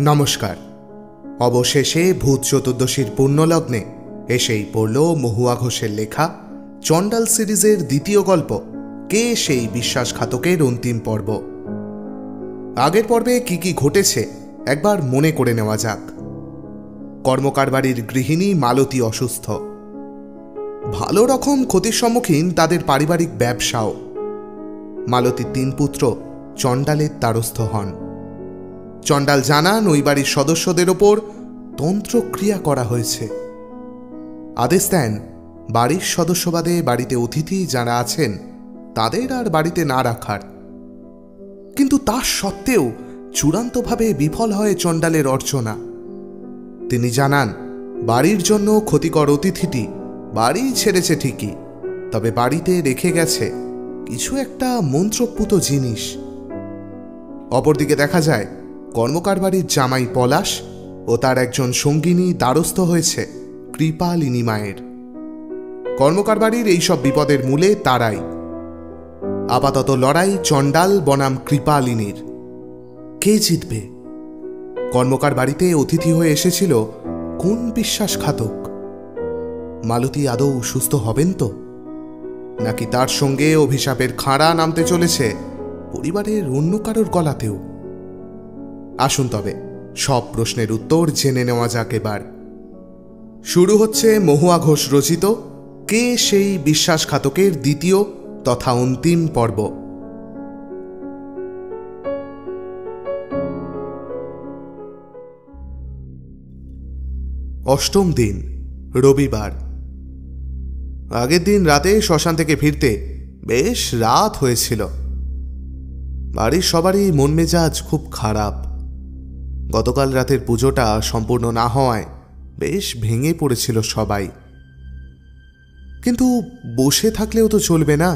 নমস্কার। অবশেষে ভূত চতুর্দশীর পুণ্যলগ্নে এসেই পড়ল মহুয়া ঘোষের লেখা চণ্ডাল সিরিজের দ্বিতীয় গল্প কে সেই বিশ্বাসঘাতকের অন্তিম পর্ব। আগের পর্বে কি কি ঘটেছে একবার মনে করে নেওয়া যাক। কর্মকার বাড়ির গৃহিণী মালতী অসুস্থ। ভালো রকম ক্ষতির সম্মুখীন তাদের পারিবারিক ব্যবসাও। মালতীর 3 পুত্র চণ্ডালের দ্বারস্থ হন। চণ্ডাল জানান ওই বাড়ির সদস্যদের ওপর তন্ত্রক্রিয়া করা হয়েছে। আদেশ দেন বাড়ির সদস্যবাদে বাড়িতে অতিথি যারা আছেন তাদের আর বাড়িতে না রাখার। কিন্তু তা সত্ত্বেও চূড়ান্তভাবে বিফল হয় চণ্ডালের অর্চনা। তিনি জানান বাড়ির জন্য ক্ষতিকর অতিথিটি বাড়ি ছেড়েছে ঠিকই, তবে বাড়িতে রেখে গেছে কিছু একটা মন্ত্রপুত জিনিস। অপরদিকে দেখা যায় কর্মকার বাড়ির জামাই পলাশ ও তার একজন সঙ্গিনী দ্বারস্থ হয়েছে কৃপালিনী মায়ের। কর্মকার বাড়ির এইসব বিপদের মূলে তারাই। আপাতত লড়াই চণ্ডাল বনাম কৃপালিনীর। কে জিতবে? কর্মকার বাড়িতে অতিথি হয়ে এসেছিল কোন বিশ্বাসঘাতক? মালতী আদৌ সুস্থ হবেন তো, নাকি তার সঙ্গে অভিশাপের খাঁড়া নামতে চলেছে পরিবারের অন্য কারোর গলাতেও? আসুন তবে সব প্রশ্নের উত্তর জেনে নেওয়া যাক এবার। শুরু হচ্ছে মহুয়া ঘোষ রচিত কে সেই বিশ্বাসঘাতকের দ্বিতীয় তথা অন্তিম পর্ব। অষ্টম দিন, রবিবার। আগের দিন রাতে শ্মশান থেকে ফিরতে বেশ রাত হয়েছিল। বাড়ির সবারই মন মেজাজ খুব খারাপ। গতকাল রাতের পুজোটা সম্পূর্ণ না হওয়ায় বেশ ভেঙে পড়েছিল সবাই। কিন্তু বসে থাকলেও তো চলবে না,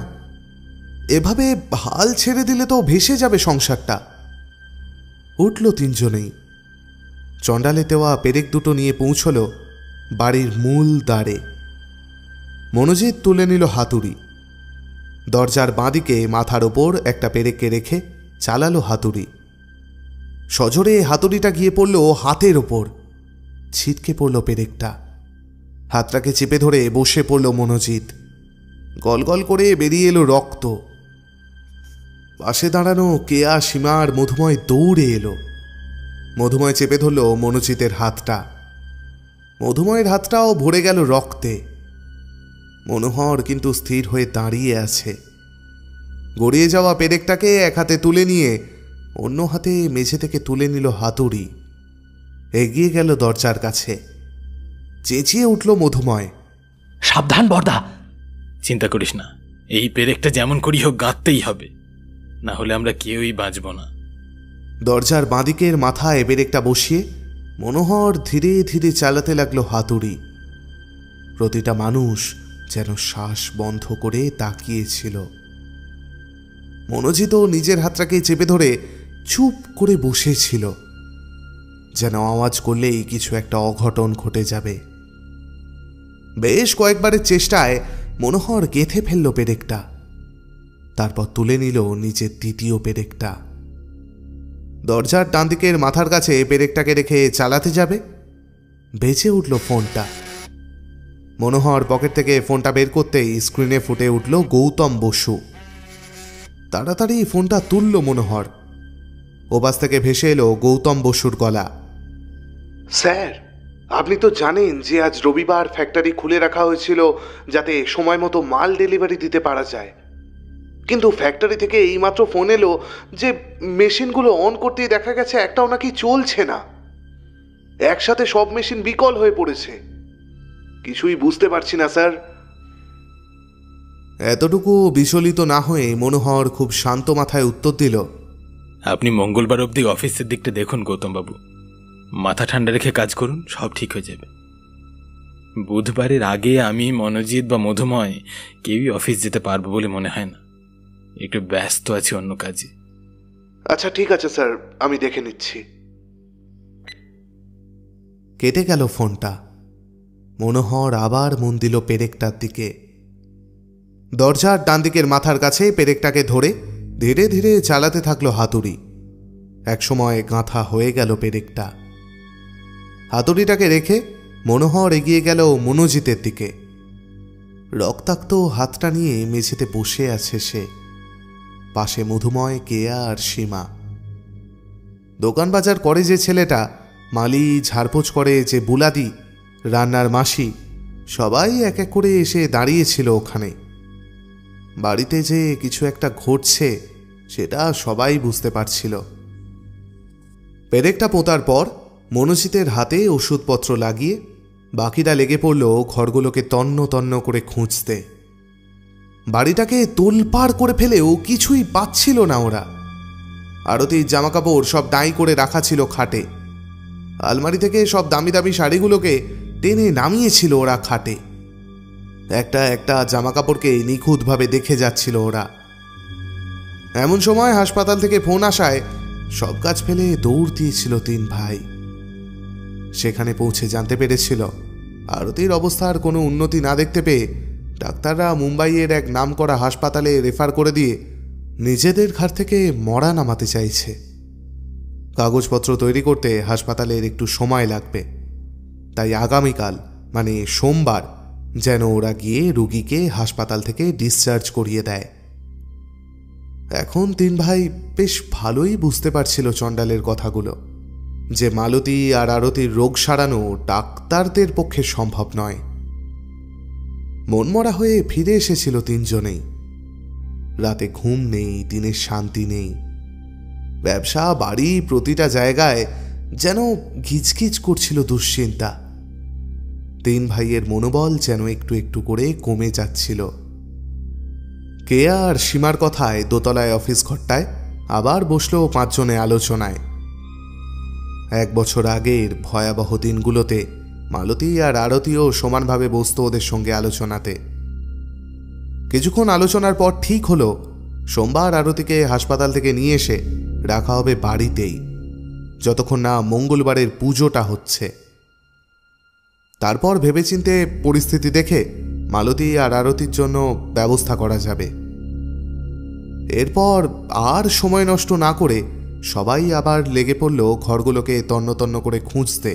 এভাবে হাল ছেড়ে দিলে তো ভেসে যাবে সংসারটা। উঠল 3 জনেই। চণ্ডালে দেওয়া পেরেক দুটো নিয়ে পৌঁছল বাড়ির মূল দ্বারে। মনোজিৎ তুলে নিল হাতুড়ি। দরজার বাঁদিকে মাথার ওপর একটা পেরেককে রেখে চালালো হাতুড়ি। সজোরে হাতুড়িটা গিয়ে পড়ল হাতের ওপর। ছিটকে পড়ল পেরেকটা। হাতটাকে চেপে ধরে বসে পড়ল মনোজিৎ। গলগল করে বেরিয়ে এলো রক্ত। পাশে দাঁড়ানো কেয়া, সীমা আর মধুময় দৌড়ে এলো। মধুময় চেপে ধরল মনোজিতের হাতটা। মধুময়ের হাতটাও ভরে গেল রক্তে। মনোহর কিন্তু স্থির হয়ে দাঁড়িয়ে আছে। গড়িয়ে যাওয়া পেরেকটাকে এক হাতে তুলে নিয়ে অন্য হাতে মেঝে থেকে তুলে নিল হাতুড়ি। এগিয়ে গেল দরজার কাছে। চেঁচিয়ে উঠল মধুময়, সাবধান বর্দা! চিন্তা করিস না, এই পেরেকটা যেমন করি হোক গাঁথতেই হবে, না হলে আমরা কেউই বাঁচব না। দরজার বাঁদিকের মাথায় পেরেকটা বসিয়ে মনোহর ধীরে ধীরে চালাতে লাগলো হাতুড়ি। প্রতিটা মানুষ যেন শ্বাস বন্ধ করে তাকিয়েছিল। মনোজিৎও নিজের হাতটাকে চেপে ধরে চুপ করে বসেছিল, যেন আওয়াজ করলেই কিছু একটা অঘটন ঘটে যাবে। বেশ কয়েকবারের চেষ্টায় মনোহর গেঁথে ফেলল পেরেকটা। তারপর তুলে নিল নিজের দ্বিতীয় পেরেকটা। দরজার ডান দিকের মাথার কাছে পেরেকটাকে রেখে চালাতে যাবে, বেজে উঠল ফোনটা। মনোহর পকেট থেকে ফোনটা বের করতেই স্ক্রিনে ফুটে উঠল গৌতম বসু। তাড়াতাড়ি ফোনটা তুলল মনোহর। ওপাশ থেকে ভেসে এলো গৌতম বসুর গলা, স্যার, আপনি তো জানেন যে আজ রবিবার ফ্যাক্টরি খুলে রাখা হয়েছিল যাতে সময় মতো মাল ডেলিভারি দিতে পারা যায়। কিন্তু ফ্যাক্টরি থেকে এইমাত্র ফোন এলো যে মেশিনগুলো অন করতেই দেখা গেছে একটাও নাকি চলছে না। একসাথে সব মেশিন বিকল হয়ে পড়েছে। কিছুই বুঝতে পারছি না স্যার। এতটুকু বিচলিত না হয়ে মনোহর খুব শান্ত মাথায় উত্তর দিল, আপনি মঙ্গলবার অবধি অফিসের দিকটা দেখুন গৌতমবাবু। মাথা ঠান্ডা রেখে কাজ করুন, সব ঠিক হয়ে যাবে। বুধবারের আগে আমি, মনোজিৎ বা মধুময় কেউই অফিস যেতে পারবো বলে মনে হয় না। একটু ব্যস্ত আছি অন্য কাজে। আচ্ছা ঠিক আছে স্যার, আমি দেখে নিচ্ছি। কেটে গেল ফোনটা। মনোহর আবার মন দিল পেরেকটার দিকে। দরজার ডান দিকের মাথার কাছে পেরেকটাকে ধরে ধীরে ধীরে চালাতে থাকলো হাতুড়ি। একসময় গাঁথা হয়ে গেল পেরেকটা। হাতুড়িটাকে রেখে মনোহর এগিয়ে গেল মনোজিতের দিকে। রক্তাক্ত হাতটা নিয়ে মেঝেতে বসে আছে সে। পাশে মধুময়, কেয়া আর সীমা। দোকান বাজার করে যে ছেলেটা, মালি, ঝাড়পোছ করে যে বুলাদি, রান্নার মাসি, সবাই এক এক করে এসে দাঁড়িয়েছিল ওখানে। বাড়িতে যে কিছু একটা ঘটছে সেটা সবাই বুঝতে পারছিল। পেরেকটা পোতার পর মনোজিতের হাতে ওষুধপত্র লাগিয়ে বাকিরা লেগে পড়ল ঘরগুলোকে তন্ন তন্ন করে খুঁজতে। বাড়িটাকে তোলপাড় করে ফেলেও কিছুই পাচ্ছিল না ওরা। আরতির জামাকাপড় সব ডাই করে রাখা ছিল খাটে। আলমারি থেকে সব দামি দামি শাড়িগুলোকে টেনে নামিয়েছিল ওরা খাটে। একটা একটা জামাকাপড়কে নিখুঁতভাবে দেখে যাচ্ছিল ওরা। এমন সময় হাসপাতাল থেকে ফোন আসায় সব কাজ ফেলে দৌড় দিয়েছিল তিন ভাই। সেখানে পৌঁছে জানতে পেরেছিল আরতির অবস্থার কোনো উন্নতি না দেখতে পেয়ে ডাক্তাররা মুম্বাইয়ের এক নামকরা হাসপাতালে রেফার করে দিয়ে নিজেদের ঘর থেকে মরা নামাতে চাইছে। কাগজপত্র তৈরি করতে হাসপাতালের একটু সময় লাগবে, তাই আগামীকাল মানে সোমবার যেন ওরা গিয়ে রুগীকে হাসপাতাল থেকে ডিসচার্জ করিয়ে দেয়। এখন তিন ভাই বেশ ভালোই বুঝতে পারছিল চণ্ডালের কথাগুলো, যে মালতী আর আরতির রোগ সারানো ডাক্তারদের পক্ষে সম্ভব নয়। মনমরা হয়ে ফিরে এসেছিল তিনজনেই। রাতে ঘুম নেই, দিনের শান্তি নেই। ব্যবসা, বাড়ি, প্রতিটা জায়গায় যেন ঘিচঘিচ করছিল দুশ্চিন্তা। তিন ভাইয়ের মনোবল যেন একটু একটু করে কমে যাচ্ছিল। কেয়া আর সীমার কথায় দোতলায় অফিস ঘরটায় আবার বসল পাঁচজনে আলোচনায়। 1 বছর আগের ভয়াবহ দিনগুলোতে মালতী আর আরতিও সমানভাবে বসত ওদের সঙ্গে আলোচনাতে। কিছুক্ষণ আলোচনার পর ঠিক হলো সোমবার আরতিকে হাসপাতাল থেকে নিয়ে এসে রাখা হবে বাড়িতেই, যতক্ষণ না মঙ্গলবারের পুজোটা হচ্ছে। তারপর ভেবেচিন্তে পরিস্থিতি দেখে মালতী আর আরতির জন্য ব্যবস্থা করা যাবে। এরপর আর সময় নষ্ট না করে সবাই আবার লেগে পড়ল ঘরগুলোকে তন্ন তন্ন করে খুঁজতে।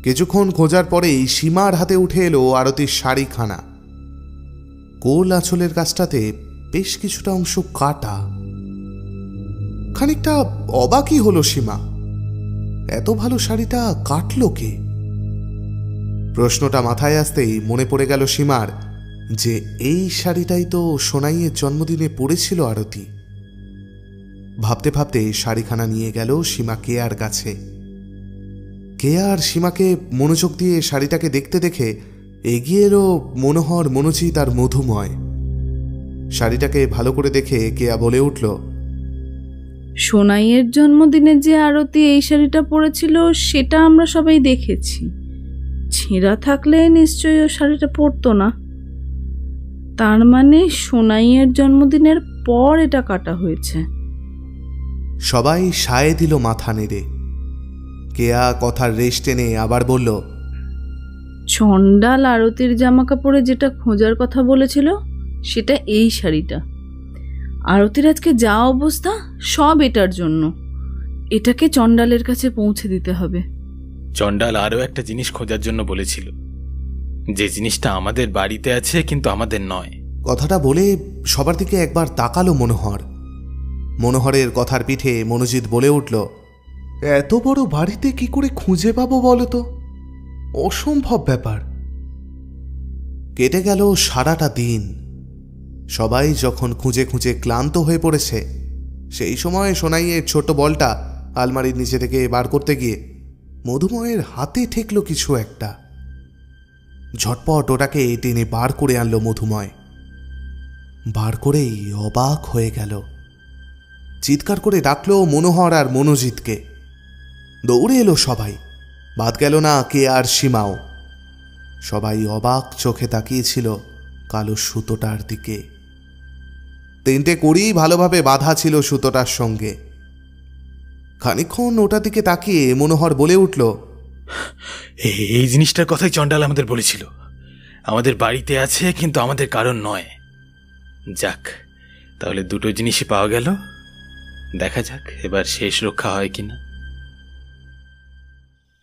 কিছুক্ষণ খোঁজার পরেই সীমার হাতে উঠে এলো আরতির শাড়িখানা। কোল আঁচলের কাছটাতে বেশ কিছুটা অংশ কাটা। খানিকটা অবাকই হলো সীমা, এত ভালো শাড়িটা কাটল কে? প্রশ্নটা মাথায় আসতেই মনে পড়ে গেল সীমার যে এই শাড়িটাই তো সোনাইয়ের জন্মদিনে পরেছিল আরতি। ভাবতে ভাবতে শাড়িখানা নিয়ে গেল সীমা কেয়ার কাছে। কেয়া আর সীমাকে মনোযোগ দিয়ে শাড়িটাকে দেখতে দেখে এগিয়ে এলো মনোহর, মনোজিৎ আর মধুময়। শাড়িটাকে ভালো করে দেখে কেয়া বলে উঠল, সোনাইয়ের জন্মদিনে যে আরতি এই শাড়িটা পরেছিল সেটা আমরা সবাই দেখেছি। ছেঁড়া থাকলে নিশ্চয়ই ও শাড়িটা পরতো না। তার মানে সোনাইয়ের জন্মদিনের পর এটা কাটা হয়েছে। সবাই সায় দিল মাথা নেড়ে। কেয়া কথার রেশ টেনে আবার বলল, চণ্ডাল আরতির জামা কাপড়ে যেটা খোঁজার কথা বলেছিল সেটা এই শাড়িটা। আরতির আজকে যা অবস্থা সব এটার জন্য। এটাকে চণ্ডালের কাছে পৌঁছে দিতে হবে। চণ্ডাল আরও একটা জিনিস খোঁজার জন্য বলেছিল, যে জিনিসটা আমাদের বাড়িতে আছে কিন্তু আমাদের নয়। কথাটা বলে সবার দিকে একবার তাকালো মনোহর। মনোহরের কথার পিঠে মনোজিৎ বলে উঠল, এত বড় বাড়িতে কি করে খুঁজে পাবো বলো তো? অসম্ভব ব্যাপার। কেটে গেল সারাটা দিন। সবাই যখন খুঁজে খুঁজে ক্লান্ত হয়ে পড়েছে, সেই সময় সোনাইয়ের ছোট বলটা আলমারির নিচে থেকে বার করতে গিয়ে মধুময়ের হাতে ঠেকল কিছু একটা। ঝটপট ওটাকে টেনে বার করে আনলো মধুময়। বার করেই অবাক হয়ে গেল। চিৎকার করে ডাকলো মনোহর আর মনোজিৎকে। দৌড়ে এলো সবাই, বাদ গেল না কে আর সীমাও। সবাই অবাক চোখে তাকিয়েছিল কালো সুতোটার দিকে। 3টে কড়ি ভালোভাবে বাঁধা ছিল সুতোটার সঙ্গে। খানিকক্ষণ ওটার দিকে তাকিয়ে মনোহর বলে উঠল, এই জিনিসটার কথাই চণ্ডাল আমাদের বলেছিল, আমাদের বাড়িতে আছে কিন্তু আমাদের কারণ নয়। যাক, তাহলে দুটো জিনিসই পাওয়া গেল। দেখা যাক এবার শেষ রক্ষা হয় কিনা।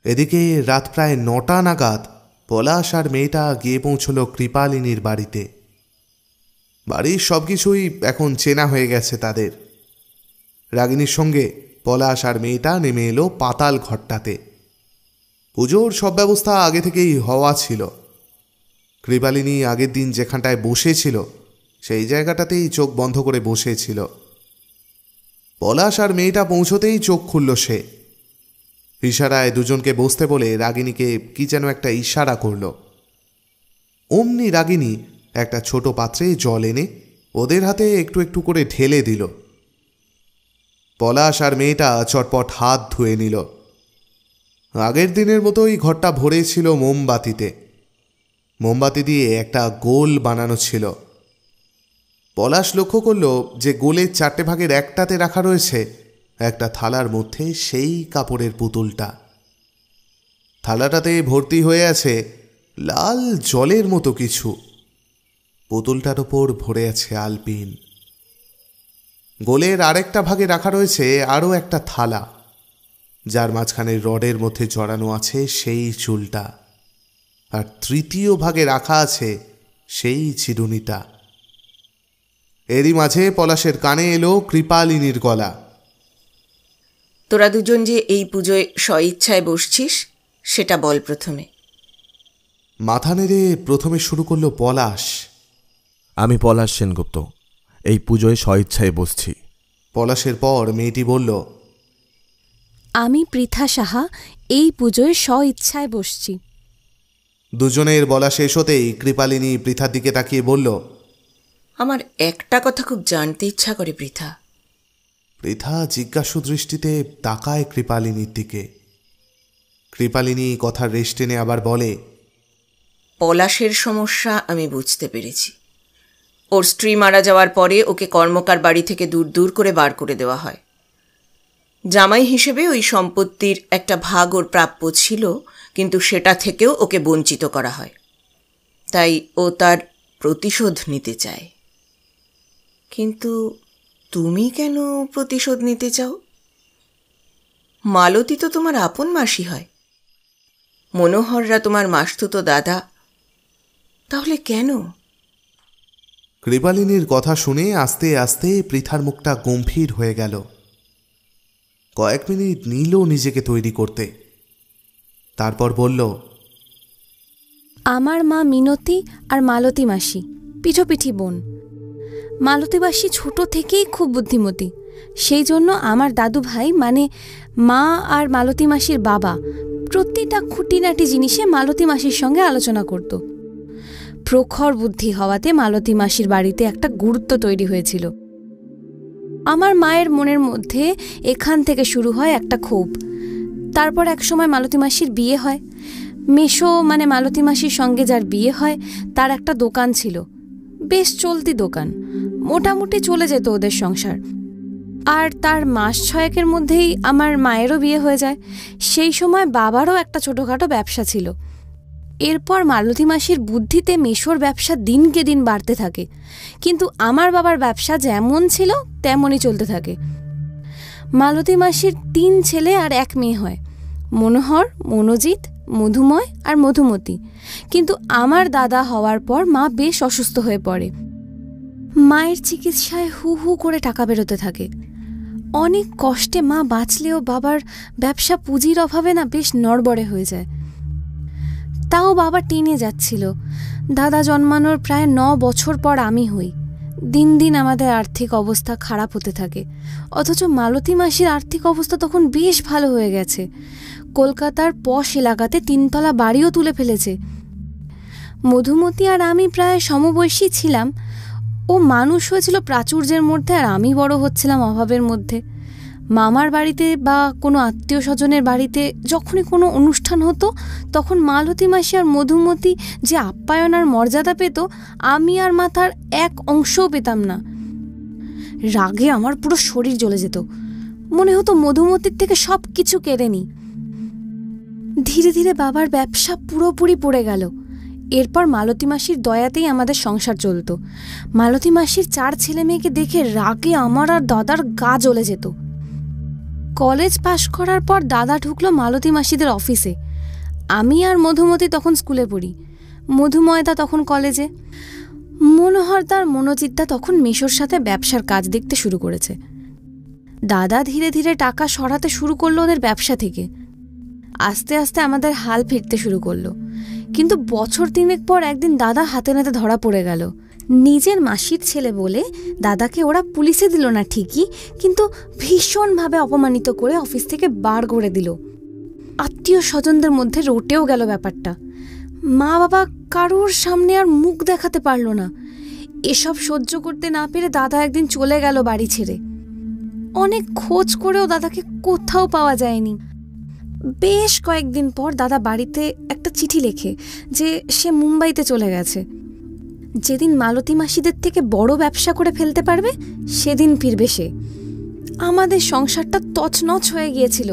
এদিকে রাত প্রায় 9টা নাগাদ পলাশ আর মেয়েটা গিয়ে পৌঁছল কৃপালিনীর বাড়িতে। বাড়ির সবকিছুই এখন চেনা হয়ে গেছে তাদের। রাগিনীর সঙ্গে পলাশ আর মেয়েটা নেমে এলো পাতাল ঘরটাতে। পুজোর সব ব্যবস্থা আগে থেকেই হওয়া ছিল। কৃপালিনী আগের দিন যেখানটায় বসেছিল সেই জায়গাটাতেই চোখ বন্ধ করে বসেছিল। পলাশ আর মেয়েটা পৌঁছতেই চোখ খুলল সে। ইশারায় দুজনকে বসতে বলে রাগিনীকে কি যেন একটা ইশারা করল। অমনি রাগিনী একটা ছোট পাত্রে জল এনে ওদের হাতে একটু একটু করে ঢেলে দিল। পলাশ আর মেয়েটা চটপট হাত ধুয়ে নিল। আগের দিনের মতোই ঘরটা ভরে ছিল মোমবাতিতে। মোমবাতি দিয়ে একটা গোল বানানো ছিল। পলাশ লক্ষ্য করল যে গোলের 4টে ভাগের একটাতে রাখা রয়েছে একটা থালার মধ্যে সেই কাপড়ের পুতুলটা। থালাটাতে ভর্তি হয়ে আছে লাল জলের মতো কিছু। পুতুলটার ওপর ভরে আছে আলপিন। গোলের আরেকটা ভাগে রাখা রয়েছে আরও একটা থালা, যার মাঝখানে রডের মধ্যে জড়ানো আছে সেই চুলটা। আর তৃতীয় ভাগে রাখা আছে সেই চিরুনিটা। এরই মাঝে পলাশের কানে এলো কৃপালিনীর গলা। তোরা দুজন যে এই পুজোয় স্বইচ্ছায় বসছিস সেটা বল প্রথমে। মাথা নেড়ে প্রথমে শুরু করলো পলাশ। আমি পলাশ সেনগুপ্ত, এই পুজোয় স্বইচ্ছায় বসছি। পলাশের পর মেয়েটি বলল, আমি পৃথা সাহা, এই পুজোয় স্বইচ্ছায় বসছি। দুজনের বলা শেষ হতেই কৃপালিনী পৃথার দিকে তাকিয়ে বলল, আমার একটা কথা খুব জানতে ইচ্ছা করে পৃথা। পৃথা জিজ্ঞাসু দৃষ্টিতে তাকায় কৃপালিনীর দিকে। কৃপালিনী কথার রেশ টেনে আবার বলে, পলাশের সমস্যা আমি বুঝতে পেরেছি। ওর স্ত্রী মারা যাওয়ার পরে ওকে কর্মকার বাড়ি থেকে দূর দূর করে বার করে দেওয়া হয়। জামাই হিসেবে ওই সম্পত্তির একটা ভাগ ওর প্রাপ্য ছিল, কিন্তু সেটা থেকেও ওকে বঞ্চিত করা হয়। তাই ও তার প্রতিশোধ নিতে চায়। কিন্তু তুমি কেন প্রতিশোধ নিতে চাও? মালতী তো তোমার আপন মাসি হয়, মনোহররা তোমার মাসতুতো দাদা, তাহলে কেন? কৃপালিনীর কথা শুনে আস্তে আস্তে পৃথার মুখটা গম্ভীর হয়ে গেল। কয়েক মিনিট নিল নিজেকে তৈরি করতে। তারপর বলল, আমার মা মিনতি আর মালতী মাসি পিঠোপিঠি বোন। মালতী মাসি ছোট থেকেই খুব বুদ্ধিমতী, সেই জন্য আমার দাদু ভাই মানে মা আর মালতী মাসির বাবা প্রতিটা খুঁটিনাটি জিনিসে মালতী মাসির সঙ্গে আলোচনা করত। প্রখর বুদ্ধি হওয়াতে মালতী মাসির বাড়িতে একটা গুরুত্ব তৈরি হয়েছিল। আমার মায়ের মনের মধ্যে এখান থেকে শুরু হয় একটা ক্ষোভ। তারপর একসময় মালতী মাসির বিয়ে হয়। মেশো মানে মালতী মাসির সঙ্গে যার বিয়ে হয় তার একটা দোকান ছিল, বেশ চলতি দোকান, মোটামুটি চলে যেত ওদের সংসার। আর তার মাস 6 মধ্যেই আমার মায়েরও বিয়ে হয়ে যায়। সেই সময় বাবারও একটা ছোটোখাটো ব্যবসা ছিল। এরপর মালতী মাসির বুদ্ধিতে মেশোর ব্যবসা দিনকে দিন বাড়তে থাকে, কিন্তু আমার বাবার ব্যবসা যেমন ছিল তেমনই চলতে থাকে। মালতী মাসির 3 ছেলে আর 1 মেয়ে হয়, মনোহর, মনোজিৎ, মধুময় আর মধুমতি। কিন্তু আমার দাদা হওয়ার পর মা বেশ অসুস্থ হয়ে পড়ে। মায়ের চিকিৎসায় হু হু করে টাকা বেরোতে থাকে। অনেক কষ্টে মা বাঁচলেও বাবার ব্যবসা পুঁজির অভাবে না বেশ নড়বড়ে হয়ে যায়। তাও বাবা টেনে যাচ্ছিল। দাদা জন্মানোর প্রায় 9 বছর পর আমি হই। দিন দিন আমাদের আর্থিক অবস্থা খারাপ হতে থাকে, অথচ মালতী মাসির আর্থিক অবস্থা তখন বেশ ভালো হয়ে গেছে। কলকাতার পশ এলাকাতে 3 তলা বাড়িও তুলে ফেলেছে। মধুমতি আর আমি প্রায় সমবয়সী ছিলাম। ও মানুষ হয়েছিল প্রাচুর্যের মধ্যে, আর আমি বড় হচ্ছিলাম অভাবের মধ্যে। মামার বাড়িতে বা কোনো আত্মীয় স্বজনের বাড়িতে যখনই কোনো অনুষ্ঠান হতো, তখন মালতী মাসি আর মধুমতি যে আপ্যায়ন আর মর্যাদা পেত, আমি আর মা তার 1 অংশও পেতাম না। রাগে আমার পুরো শরীর জ্বলে যেত। মনে হতো মধুমতির থেকে সব কিছু কেড়ে নিই। ধীরে ধীরে বাবার ব্যবসা পুরোপুরি পড়ে গেল। এরপর মালতী মাসির দয়াতেই আমাদের সংসার চলত। মালতী মাসির 4 ছেলে মেয়েকে দেখে রাগে আমার আর দাদার গা জ্বলে যেত। কলেজ পাশ করার পর দাদা ঢুকলো মালতী মাসিদের অফিসে। আমি আর মধুমতি তখন স্কুলে পড়ি, মধুময়দা তখন কলেজে, মনোহরদার মনোজিৎদা তখন মেশোর সাথে ব্যবসার কাজ দেখতে শুরু করেছে। দাদা ধীরে ধীরে টাকা সরাতে শুরু করলো ওদের ব্যবসা থেকে। আস্তে আস্তে আমাদের হাল ফিরতে শুরু করলো। কিন্তু বছর 3 পর একদিন দাদা হাতে নাতে ধরা পড়ে গেল। নিজের মাসির ছেলে বলে দাদাকে ওরা পুলিশে দিল না ঠিকই, কিন্তু ভীষণভাবে অপমানিত করে অফিস থেকে বার করে দিল। আত্মীয় স্বজনদের মধ্যে রটেও গেল ব্যাপারটা। মা বাবা কারোর সামনে আর মুখ দেখাতে পারল না। এসব সহ্য করতে না পেরে দাদা একদিন চলে গেল বাড়ি ছেড়ে। অনেক খোঁজ করেও দাদাকে কোথাও পাওয়া যায়নি। বেশ কয়েকদিন পর দাদা বাড়িতে একটা চিঠি লেখে যে সে মুম্বাইতে চলে গেছে। যেদিন মালতী মাসিদের থেকে বড় ব্যবসা করে ফেলতে পারবে সেদিন ফিরবে সে। আমাদের সংসারটা তছনছ হয়ে গিয়েছিল।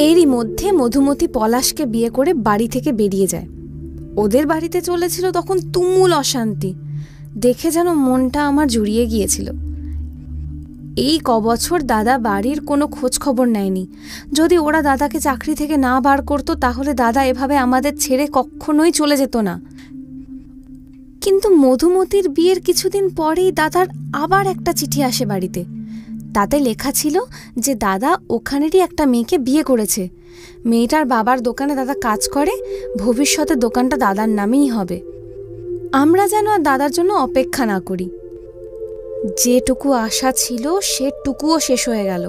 এরই মধ্যে মধুমতি পলাশকে বিয়ে করে বাড়ি থেকে বেরিয়ে যায়। ওদের বাড়িতে চলেছিল তখন তুমুল অশান্তি। দেখে যেন মনটা আমার জুড়িয়ে গিয়েছিল। এই কবছর দাদা বাড়ির কোনো খোঁজ খবর নেয়নি। যদি ওরা দাদাকে চাকরি থেকে না বার করতো তাহলে দাদা এভাবে আমাদের ছেড়ে কখনোই চলে যেত না। কিন্তু মধুমতির বিয়ের কিছুদিন পরেই দাদার আবার একটা চিঠি আসে বাড়িতে। তাতে লেখা ছিল যে দাদা ওখানেরই একটা মেয়েকে বিয়ে করেছে। মেয়েটার বাবার দোকানে দাদা কাজ করে, ভবিষ্যতে দোকানটা দাদার নামেই হবে। আমরা যেন আর দাদার জন্য অপেক্ষা না করি। যেটুকু আশা ছিল সেটুকুও শেষ হয়ে গেল।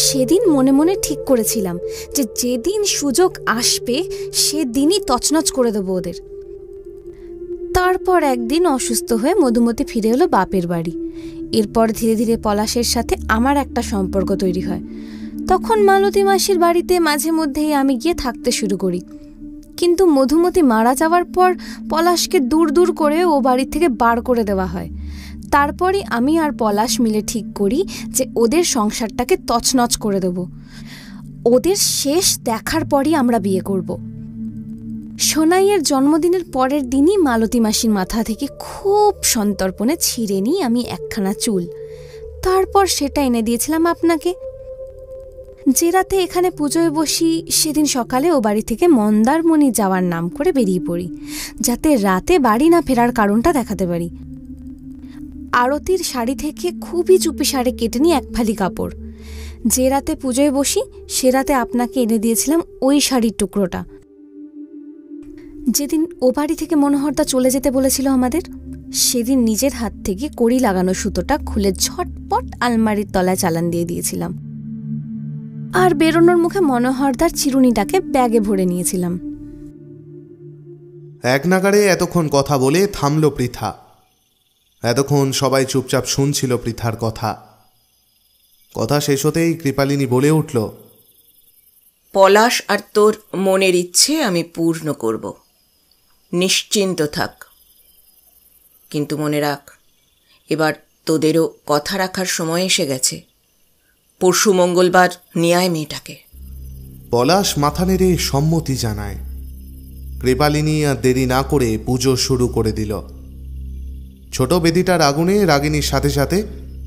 সেদিন মনে মনে ঠিক করেছিলাম যে যেদিন সুযোগ আসবে সেদিনই তছনছ করে দেবো ওদের। তারপর একদিন অসুস্থ হয়ে মধুমতি ফিরে এলো বাপের বাড়ি। এরপর ধীরে ধীরে পলাশের সাথে আমার একটা সম্পর্ক তৈরি হয়। তখন মালতী মাসির বাড়িতে মাঝে মধ্যেই আমি গিয়ে থাকতে শুরু করি। কিন্তু মধুমতি মারা যাওয়ার পর পলাশকে দূর দূর করে ও বাড়ি থেকে বার করে দেওয়া হয়। তারপরই আমি আর পলাশ মিলে ঠিক করি যে ওদের সংসারটাকে তছনছ করে দেব। ওদের শেষ দেখার পরই আমরা বিয়ে করব। সোনাইয়ের জন্মদিনের পরের দিনই মালতী মাসির মাথা থেকে খুব সন্তর্পণে ছিঁড়ে নিই আমি একখানা চুল। তারপর সেটা এনে দিয়েছিলাম আপনাকে। যে রাতে এখানে পুজোয় বসি সেদিন সকালে ও বাড়ি থেকে মন্দারমণি যাওয়ার নাম করে বেরিয়ে পড়ি, যাতে রাতে বাড়ি না ফেরার কারণটা দেখাতে পারি। আরতির শাড়ি থেকে খুবই চুপিসারে কেটে নিই 1 ফালি কাপড়। যে রাতে পুজোয় বসি সে রাতে আপনাকে এনে দিয়েছিলাম ওই শাড়ির টুকরোটা। যেদিন ও বাড়ি থেকে মনোহরদা চলে যেতে বলেছিল আমাদের, সেদিন নিজের হাত থেকে কড়ি লাগানো সুতোটা খুলে ঝটপট আলমারির তলায় চালান দিয়ে দিয়েছিলাম। আর বেরোনোর মুখে মনোহরদার চিরুনিটাকে ব্যাগে ভরে নিয়েছিলাম। এক নাগাড়ে এতক্ষণ কথা বলে থামল পৃথা। এতক্ষণ সবাই চুপচাপ শুনছিল পৃথার কথা। কথা শেষ হতেই কৃপালিনী বলে উঠল, পলাশ আর তোর মনের ইচ্ছে আমি পূর্ণ করব, নিশ্চিন্ত থাক। কিন্তু মনে রাখ, এবার তোদেরও কথা রাখার সময় এসে গেছে। পরশু মঙ্গলবার নিয়ে আয় মেয়েটাকে। পলাশ মাথা নেড়ে সম্মতি জানায়। কৃপালিনী আর দেরি না করে পুজো শুরু করে দিল। ছোট বেদিটার আগুনে রাগিনীর সাথে সাথে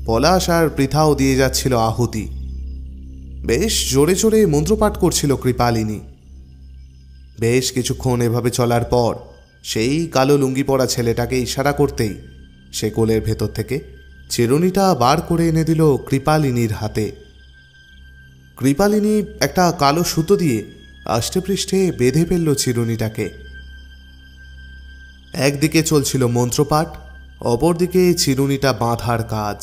পলাশ আর পৃথাও দিয়ে যাচ্ছিল আহুতি। বেশ জোরে জোরে মন্ত্রপাঠ করছিল কৃপালিনী। বেশ কিছুক্ষণ এভাবে চলার পর সেই কালো লুঙ্গি পরা ছেলেটাকে ইশারা করতেই সে কোলের ভেতর থেকে চিরুনিটা বার করে এনে দিল কৃপালিনীর হাতে। কৃপালিনী একটা কালো সুতো দিয়ে আষ্টেপৃষ্ঠে বেঁধে ফেলল চিরুনিটাকে। একদিকে চলছিল মন্ত্রপাঠ, অপরদিকে চিরুনিটা বাঁধার কাজ।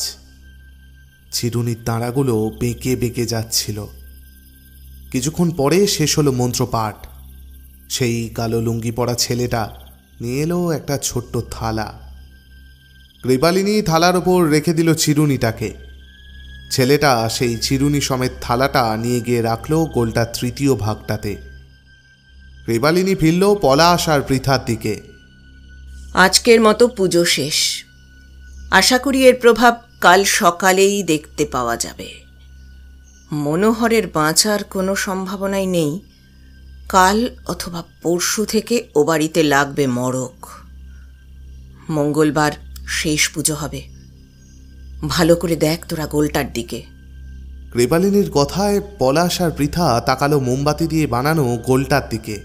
চিরুনির তাড়াগুলো বেঁকে বেঁকে যাচ্ছিল। কিছুক্ষণ পরে শেষ হলো মন্ত্রপাঠ। সেই কালো লুঙ্গি পরা ছেলেটা নিয়ে এলো একটা ছোট্ট থালা। কৃপালিনী থালার ওপর রেখে দিল চিরুনিটাকে। ছেলেটা সেই চিরুনি সমেত থালাটা নিয়ে গিয়ে রাখল গোলটা 3য় ভাগটাতে। কৃপালিনী ফিরল পলাশ আর পৃথার দিকে। আজকের মতো পুজো শেষ। আশা করি এর প্রভাব কাল সকালেই দেখতে পাওয়া যাবে। মনোহরের বাঁচার কোনো সম্ভাবনাই নেই, কাল অথবা পরশু থেকে ও বাড়িতে লাগবে মড়ক। মঙ্গলবার শেষ পুজো হবে। ভালো করে দেখ তোরা গোলটার দিকে। কৃপালিনীর কথায় পলাশ আর পৃথা তাকালো মোমবাতি দিয়ে বানানো গোলটার দিকে।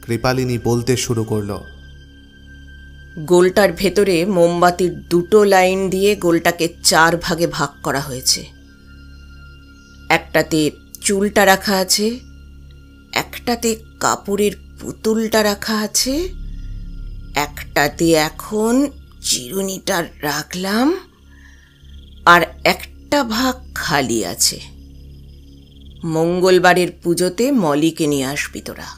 কৃপালিনী বলতে শুরু করলো, গোলটার ভেতরে মোমবাতির 2টো লাইন দিয়ে গোলটাকে 4 ভাগে ভাগ করা হয়েছে। একটাতে চুলটা রাখা আছে, একটাতে কাপড়ের পুতুলটা রাখা আছে, একটাতে এখন চিরুনিটা রাখলাম, আর একটা ভাগ খালি আছে। মঙ্গলবারের পুজোতে মলিকে নিয়ে আসবি তোরা।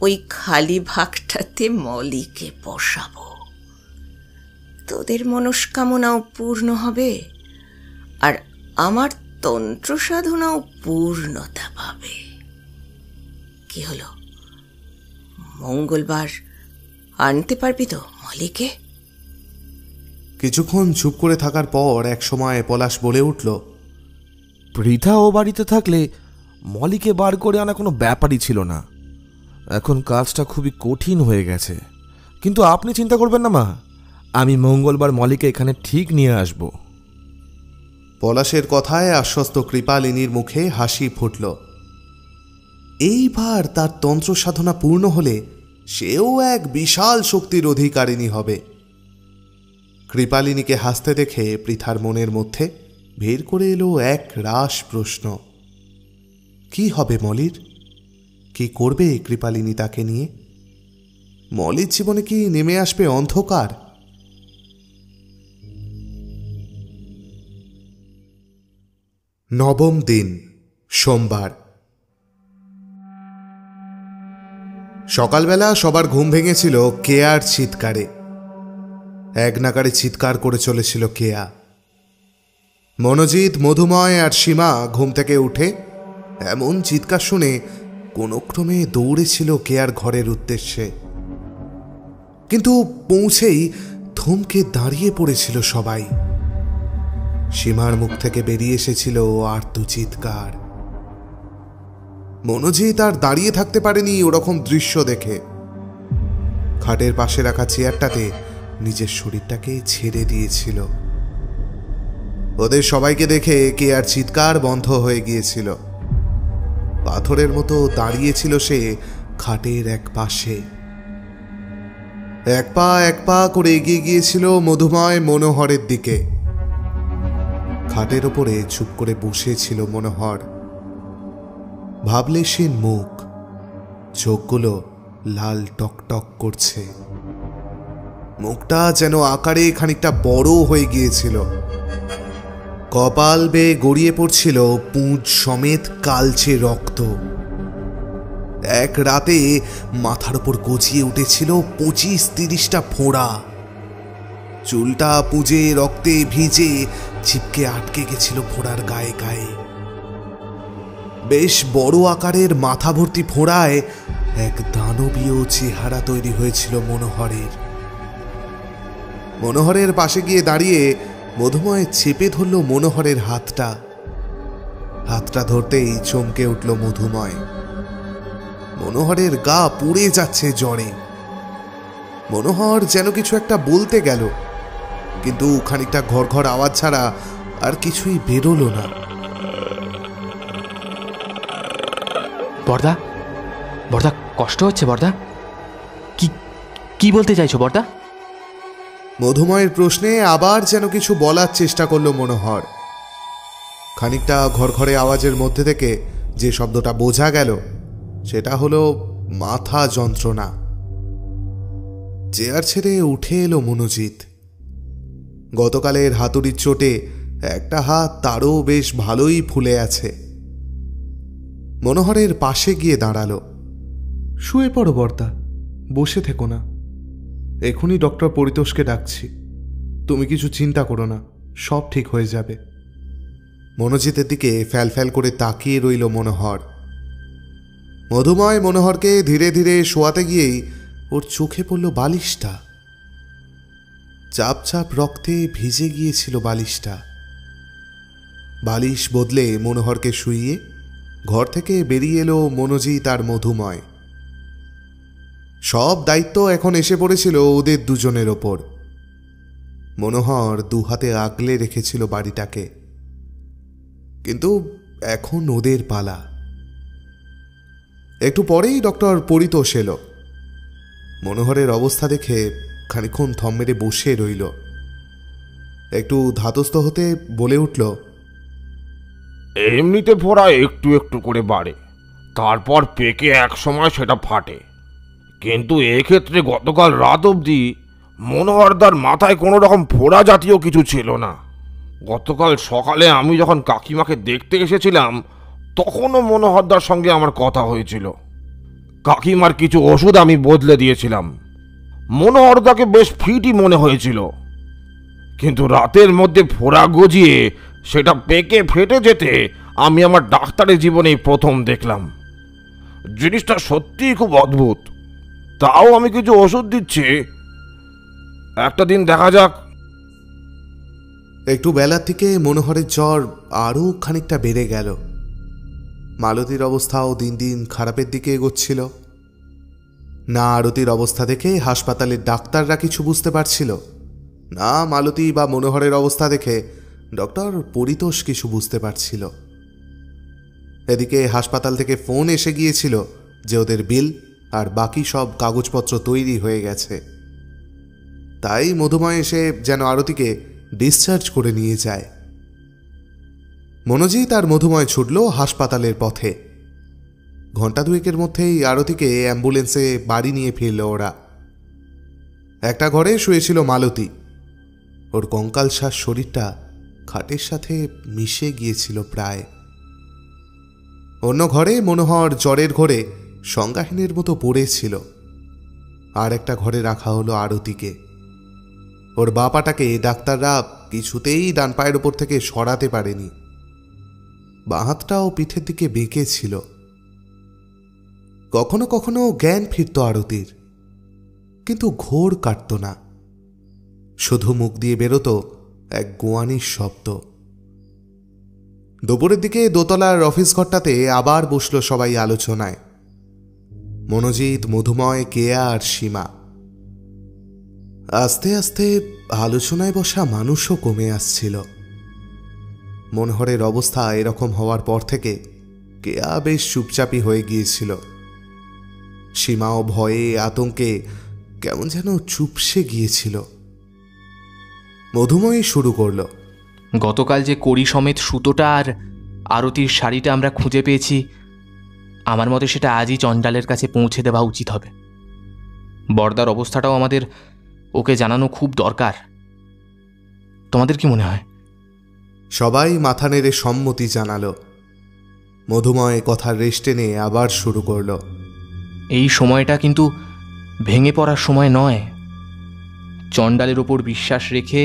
ওই খালি ভাগটাতে মলিকে বসাবো। তোদের মনস্কামনাও পূর্ণ হবে, আর আমার তন্ত্র সাধনাও পূর্ণতা পাবে। কি হলো, মঙ্গলবার আনতে পারবি তো মলিকে? কিছুক্ষণ চুপ করে থাকার পর এক সময় পলাশ বলে উঠল, পৃথা ও বাড়িতে থাকলে মলিকে বার করে আনা কোনো ব্যাপারই ছিল না। এখন কাজটা খুবই কঠিন হয়ে গেছে, কিন্তু আপনি চিন্তা করবেন না মা, আমি মঙ্গলবার মলিকে এখানে ঠিক নিয়ে আসব। পলাশের কথায় আশ্বস্ত কৃপালিনীর মুখে হাসি ফুটল। এইবার তার তন্ত্র সাধনা পূর্ণ হলে সেও এক বিশাল শক্তির অধিকারিণী হবে। কৃপালিনীকে হাসতে দেখে পৃথার মনের মধ্যে ভিড় করে এলো এক রাশ প্রশ্ন। কি হবে মলির? কি করবে কৃপালিনী তাকে নিয়ে? মলির জীবনে কি নেমে আসবে অন্ধকার? নবম দিন, সোমবার। সকালবেলা সবার ঘুম ভেঙেছিল কেয়ার চিৎকারে। এক নাগাড়ে চিৎকার করে চলেছিল কেয়া। মনোজিৎ, মধুময় আর সীমা ঘুম থেকে উঠে এমন চিৎকার শুনে কোনো ক্রমে দৌড়েছিল কেয়ার ঘরের উদ্দেশ্যে, কিন্তু পৌঁছেই থমকে দাঁড়িয়ে পড়েছিল সবাই। সীমার মুখ থেকে বেরিয়ে এসেছিল আর্ত চিৎকার। মনোজিৎ আর দাঁড়িয়ে থাকতে পারেনি ওরকম দৃশ্য দেখে। খাটের পাশে রাখা চেয়ারটাতে নিজের শরীরটাকে ছেড়ে দিয়েছিল। ওদের সবাইকে দেখে কেয়ার চিৎকার বন্ধ হয়ে গিয়েছিল। পাথরের মতো দাঁড়িয়েছিল সে খাটের এক পাশে। এক পা করে এগিয়ে গিয়েছিল মধুময় মনোহরের দিকে। খাটের ওপরে চুপ করে বসেছিল মনোহর। ভাবলেশীন মুখ, চোখগুলো লাল টকটক করছে। মুখটা যেন আকারে খানিকটা বড় হয়ে গিয়েছিল। কপাল বেয়ে গড়িয়ে পড়ছিল পুঁজ সমেত কালচে রক্ত। এক রাতে মাথার উপর গজিয়ে উঠেছিল 25-30টা ফোঁড়া। চুলটা পুঁজে রক্তে ভিজে চিপকে আটকে গেছিল ফোঁড়ার গায়ে গায়ে। বেশ বড় আকারের মাথা ভর্তি ফোঁড়ায় এক দানবীয় চেহারা তৈরি হয়েছিল মনোহরের। মনোহরের পাশে গিয়ে দাঁড়িয়ে মধুময় চেপে ধরল মনোহরের হাতটা। হাতটা ধরতেই চমকে উঠল মধুময়। মনোহরের গা পুড়ে যাচ্ছে জ্বরে। মনোহর যেন কিছু একটা বলতে গেল, কিন্তু খানিকটা ঘর আওয়াজ ছাড়া আর কিছুই বেরোলো না। বর্দা, বর্দা কষ্ট হচ্ছে বর্দা? কি বলতে চাইছো বর্দা? মধুময়ের প্রশ্নে আবার যেন কিছু বলার চেষ্টা করল মনোহর। খানিকটা ঘরে আওয়াজের মধ্যে থেকে যে শব্দটা বোঝা গেল সেটা হলো মাথা যন্ত্রণা। চেয়ার ছেড়ে উঠে এলো মনোজিৎ। গতকালের হাতুড়ির চোটে একটা হাত তারও বেশ ভালোই ফুলে আছে। মনোহরের পাশে গিয়ে দাঁড়ালো। শুয়ে পড়ো বর্দা, বসে থেকো না। এখনই ডক্টর পরিতোষকে ডাকছি। তুমি কিছু চিন্তা করো না, সব ঠিক হয়ে যাবে। মনোজিতের দিকে ফ্যাল করে তাকিয়ে রইল মনোহর। মধুময় মনোহরকে ধীরে ধীরে শোয়াতে গিয়েই ওর চোখে পড়ল বালিশটা। চাপ চাপ রক্তে ভিজে গিয়েছিল বালিশটা। বালিশ বদলে মনোহরকে শুইয়ে ঘর থেকে বেরিয়ে এলো মনোজিৎ আর মধুময়। সব দায়িত্ব এখন এসে পড়েছিল ওদের দুজনের ওপর। মনোহর দু হাতে আগলে রেখেছিল বাড়িটাকে, কিন্তু এখন ওদের পালা। একটু পরেই ডক্টর পরিতোষ এলো। মনোহরের অবস্থা দেখে খানিকক্ষণ থম মেরে বসে রইল। একটু ধাতস্থ হতে বলে উঠল, এমনিতে ফোড়া একটু একটু করে বাড়ে, তারপর পেকে এক সময় সেটা ফাটে। কিন্তু এক্ষেত্রে গতকাল রাত অবধি মনোহরদার মাথায় কোনো রকম ফোড়া জাতীয় কিছু ছিল না। গতকাল সকালে আমি যখন কাকিমাকে দেখতে এসেছিলাম তখনও মনোহরদার সঙ্গে আমার কথা হয়েছিল। কাকিমার কিছু ওষুধ আমি বদলে দিয়েছিলাম। মনোহরদাকে বেশ ফিটই মনে হয়েছিল, কিন্তু রাতের মধ্যে ফোড়া গজিয়ে সেটা পেকে ফেটে যেতে আমি আমার ডাক্তারের জীবনেই প্রথম দেখলাম। জিনিসটা সত্যিই খুব অদ্ভুত। তাও আমি কিছু ওষুধ দিচ্ছি, একটা দিন দেখা যাক। একটু বেলার থেকে মনোহরের জ্বর আরও খানিকটা বেড়ে গেল। মালতীর অবস্থাও দিন দিন খারাপের দিকে এগোচ্ছিল। না আরতির অবস্থা দেখে হাসপাতালের ডাক্তাররা কিছু বুঝতে পারছিল, না মালতী বা মনোহরের অবস্থা দেখে ডক্টর পরিতোষ কিছু বুঝতে পারছিল। এদিকে হাসপাতাল থেকে ফোন এসে গিয়েছিল যে ওদের বিল আর বাকি সব কাগজপত্র তৈরি হয়ে গেছে। তাই মধুময় এসে যেন আরতিকে ডিসচার্জ করে নিয়ে যায়। মনোজিৎ আর মধুময় ছুটল হাসপাতালের পথে। ঘণ্টা দুয়েকের মধ্যেই আরতিকে অ্যাম্বুলেন্সে বাড়ি নিয়ে ফিরল ওরা। একটা ঘরে শুয়েছিল মালতী। ওর কঙ্কালসার শরীরটা খাটের সাথে মিশে গিয়েছিল প্রায়। অন্য ঘরে মনোহর জ্বরের ঘরে সংজ্ঞাহীনের মতো পড়েছিল। আর একটা ঘরে রাখা হলো আরতিকে। ওর বাপাটাকে ডাক্তাররা কিছুতেই ডান পায়ের ওপর থেকে সরাতে পারেনি। বাঁ হাতটাও পিঠের দিকে বেঁকে ছিল। কখনো কখনো জ্ঞান ফিরত আরতির, কিন্তু ঘোর কাটত না। শুধু মুখ দিয়ে বেরোত এক গোয়ানির শব্দ। দুপুরের দিকে দোতলার অফিস ঘরটাতে আবার বসল সবাই আলোচনায়। মনোজিৎ, মধুময়, কেয়া আর সীমা। আস্তে আস্তে আলোচনায় বসা মানুষও কমে আসছিল। মনোহরের অবস্থা এরকম হওয়ার পর থেকে কেয়া বেশ চুপচাপই হয়ে গিয়েছিল। সীমাও ভয়ে আতঙ্কে কেমন যেন চুপসে গিয়েছিল। মধুময় শুরু করল, গতকাল যে কড়ি সমেত সুতোটা আর আরতির শাড়িটা আমরা খুঁজে পেয়েছি, আমার মতে সেটা আজই চণ্ডালের কাছে পৌঁছে দেওয়া উচিত হবে। বরদার অবস্থাটাও আমাদের ওকে জানানো খুব দরকার। তোমাদের কি মনে হয়? সবাই মাথা নেড়ে সম্মতি জানালো। মধুময় কথার রেস্ট টেনে আবার শুরু করল, এই সময়টা কিন্তু ভেঙে পড়ার সময় নয়। চণ্ডালের ওপর বিশ্বাস রেখে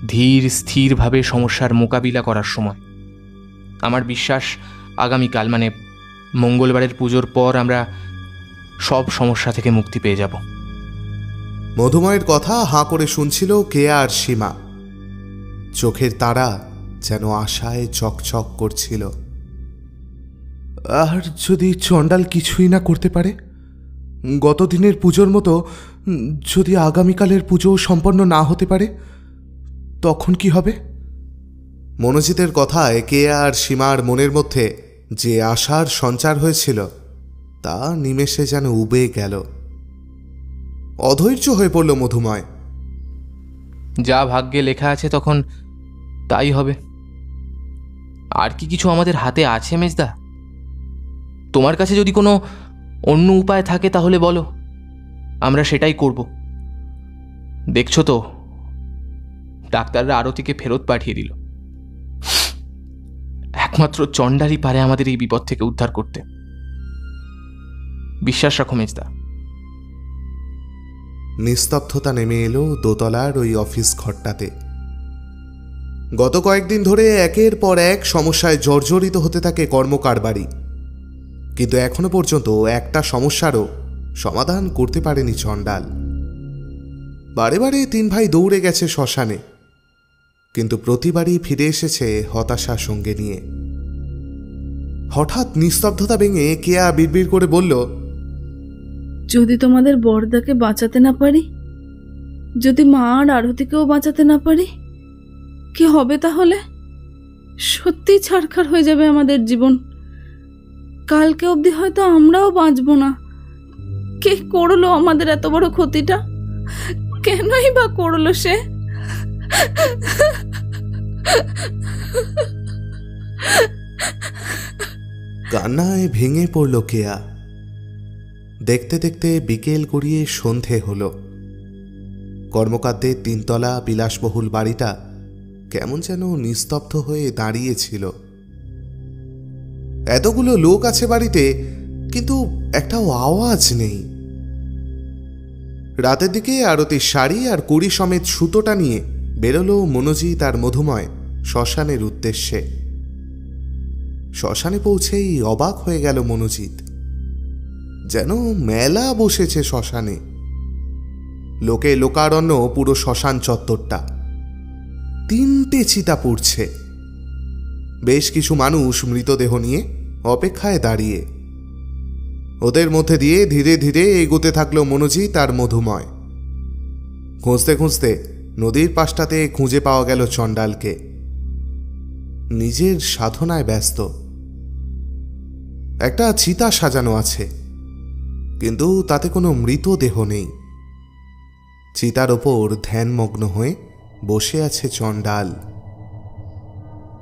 ধীর স্থিরভাবে সমস্যার মোকাবিলা করার সময়। আমার বিশ্বাস আগামীকাল মানে মঙ্গলবারের পুজোর পর আমরা সব সমস্যা থেকে মুক্তি পেয়ে যাব। মধুময়ের কথা হাঁ করে শুনছিল কেয়া আর সীমা। চোখের তারা যেন আশায় চকচক করছিল। আর যদি চণ্ডাল কিছুই না করতে পারে, গতদিনের পুজোর মতো যদি আগামীকালের পুজো সম্পন্ন না হতে পারে, তখন কি হবে? মনোজিতের কথায় কেয়া আর সীমার মনের মধ্যে যে আশার সঞ্চার হয়েছিল তা নিমেষে যেন উবে গেল। অধৈর্য হয়ে পড়ল মধুময়। যা ভাগ্যে লেখা আছে তখন তাই হবে। আর কি কিছু আমাদের হাতে আছে মেজদা? তোমার কাছে যদি কোনো অন্য উপায় থাকে তাহলে বলো, আমরা সেটাই করব। দেখছো তো ডাক্তাররা আরতিকে ফেরত পাঠিয়ে দিল। একমাত্র চণ্ডালই পারে আমাদের এই বিপদ থেকে উদ্ধার করতে। বিশ্বাস রাখো মেজদা। নিস্তব্ধতা নেমে এলো দোতলার ওই অফিস ঘরটাতে। গত কয়েকদিন ধরে একের পর এক সমস্যায় জর্জরিত হতে থাকে কর্মকার বাড়ি, কিন্তু এখনো পর্যন্ত একটা সমস্যারও সমাধান করতে পারেনি চণ্ডাল। বারে বারে তিন ভাই দৌড়ে গেছে শ্মশানে, কিন্তু প্রতিবারই ফিরে এসেছে হতাশা সঙ্গে নিয়ে। হঠাৎ নিস্তব্ধতা ভেঙে কেয়া বিড়বিড় করে বলল, যদি তোমাদের বরদাকে বাঁচাতে না পারি, যদি মা আর আরতিকেও বাঁচাতে না পারি, কি হবে তাহলে? সত্যি ছারখার হয়ে যাবে আমাদের জীবন। কালকে অবধি হয়তো আমরাও বাঁচবো না। কে করলো আমাদের এত বড় ক্ষতিটা? কেনই বা করলো সে? কান্নায় ভেঙে পড়ল কেয়া। দেখতে দেখতে বিকেল গড়িয়ে সন্ধে হল। কর্মকারদের তিনতলা বিলাসবহুল বাড়িটা কেমন যেন নিস্তব্ধ হয়ে দাঁড়িয়েছিল। এতগুলো লোক আছে বাড়িতে, কিন্তু একটাও আওয়াজ নেই। রাতের দিকে আরতির শাড়ি আর কুড়ি সমেত সুতোটা নিয়ে বেরোলো মনোজিৎ আর মধুময় শ্মশানের উদ্দেশ্যে। শ্মশানে পৌঁছেই অবাক হয়ে গেল মনোজিৎ। যেন মেলা বসেছে শ্মশানে। লোকে লোকারণ্য পুরো শ্মশান চত্বরটা। 3টে চিতা পুড়ছে। বেশ কিছু মানুষ মৃতদেহ নিয়ে অপেক্ষায় দাঁড়িয়ে। ওদের মধ্যে দিয়ে ধীরে ধীরে এগোতে থাকলো মনোজিৎ আর মধুময়। খুঁজতে খুঁজতে নদীর পাশটাতে খুঁজে পাওয়া গেল চণ্ডালকে। নিজের সাধনায় ব্যস্ত। একটা চিতা সাজানো আছে, কিন্তু তাতে কোনো মৃতদেহ নেই। চিতার ওপর ধ্যানমগ্ন হয়ে বসে আছে চণ্ডাল।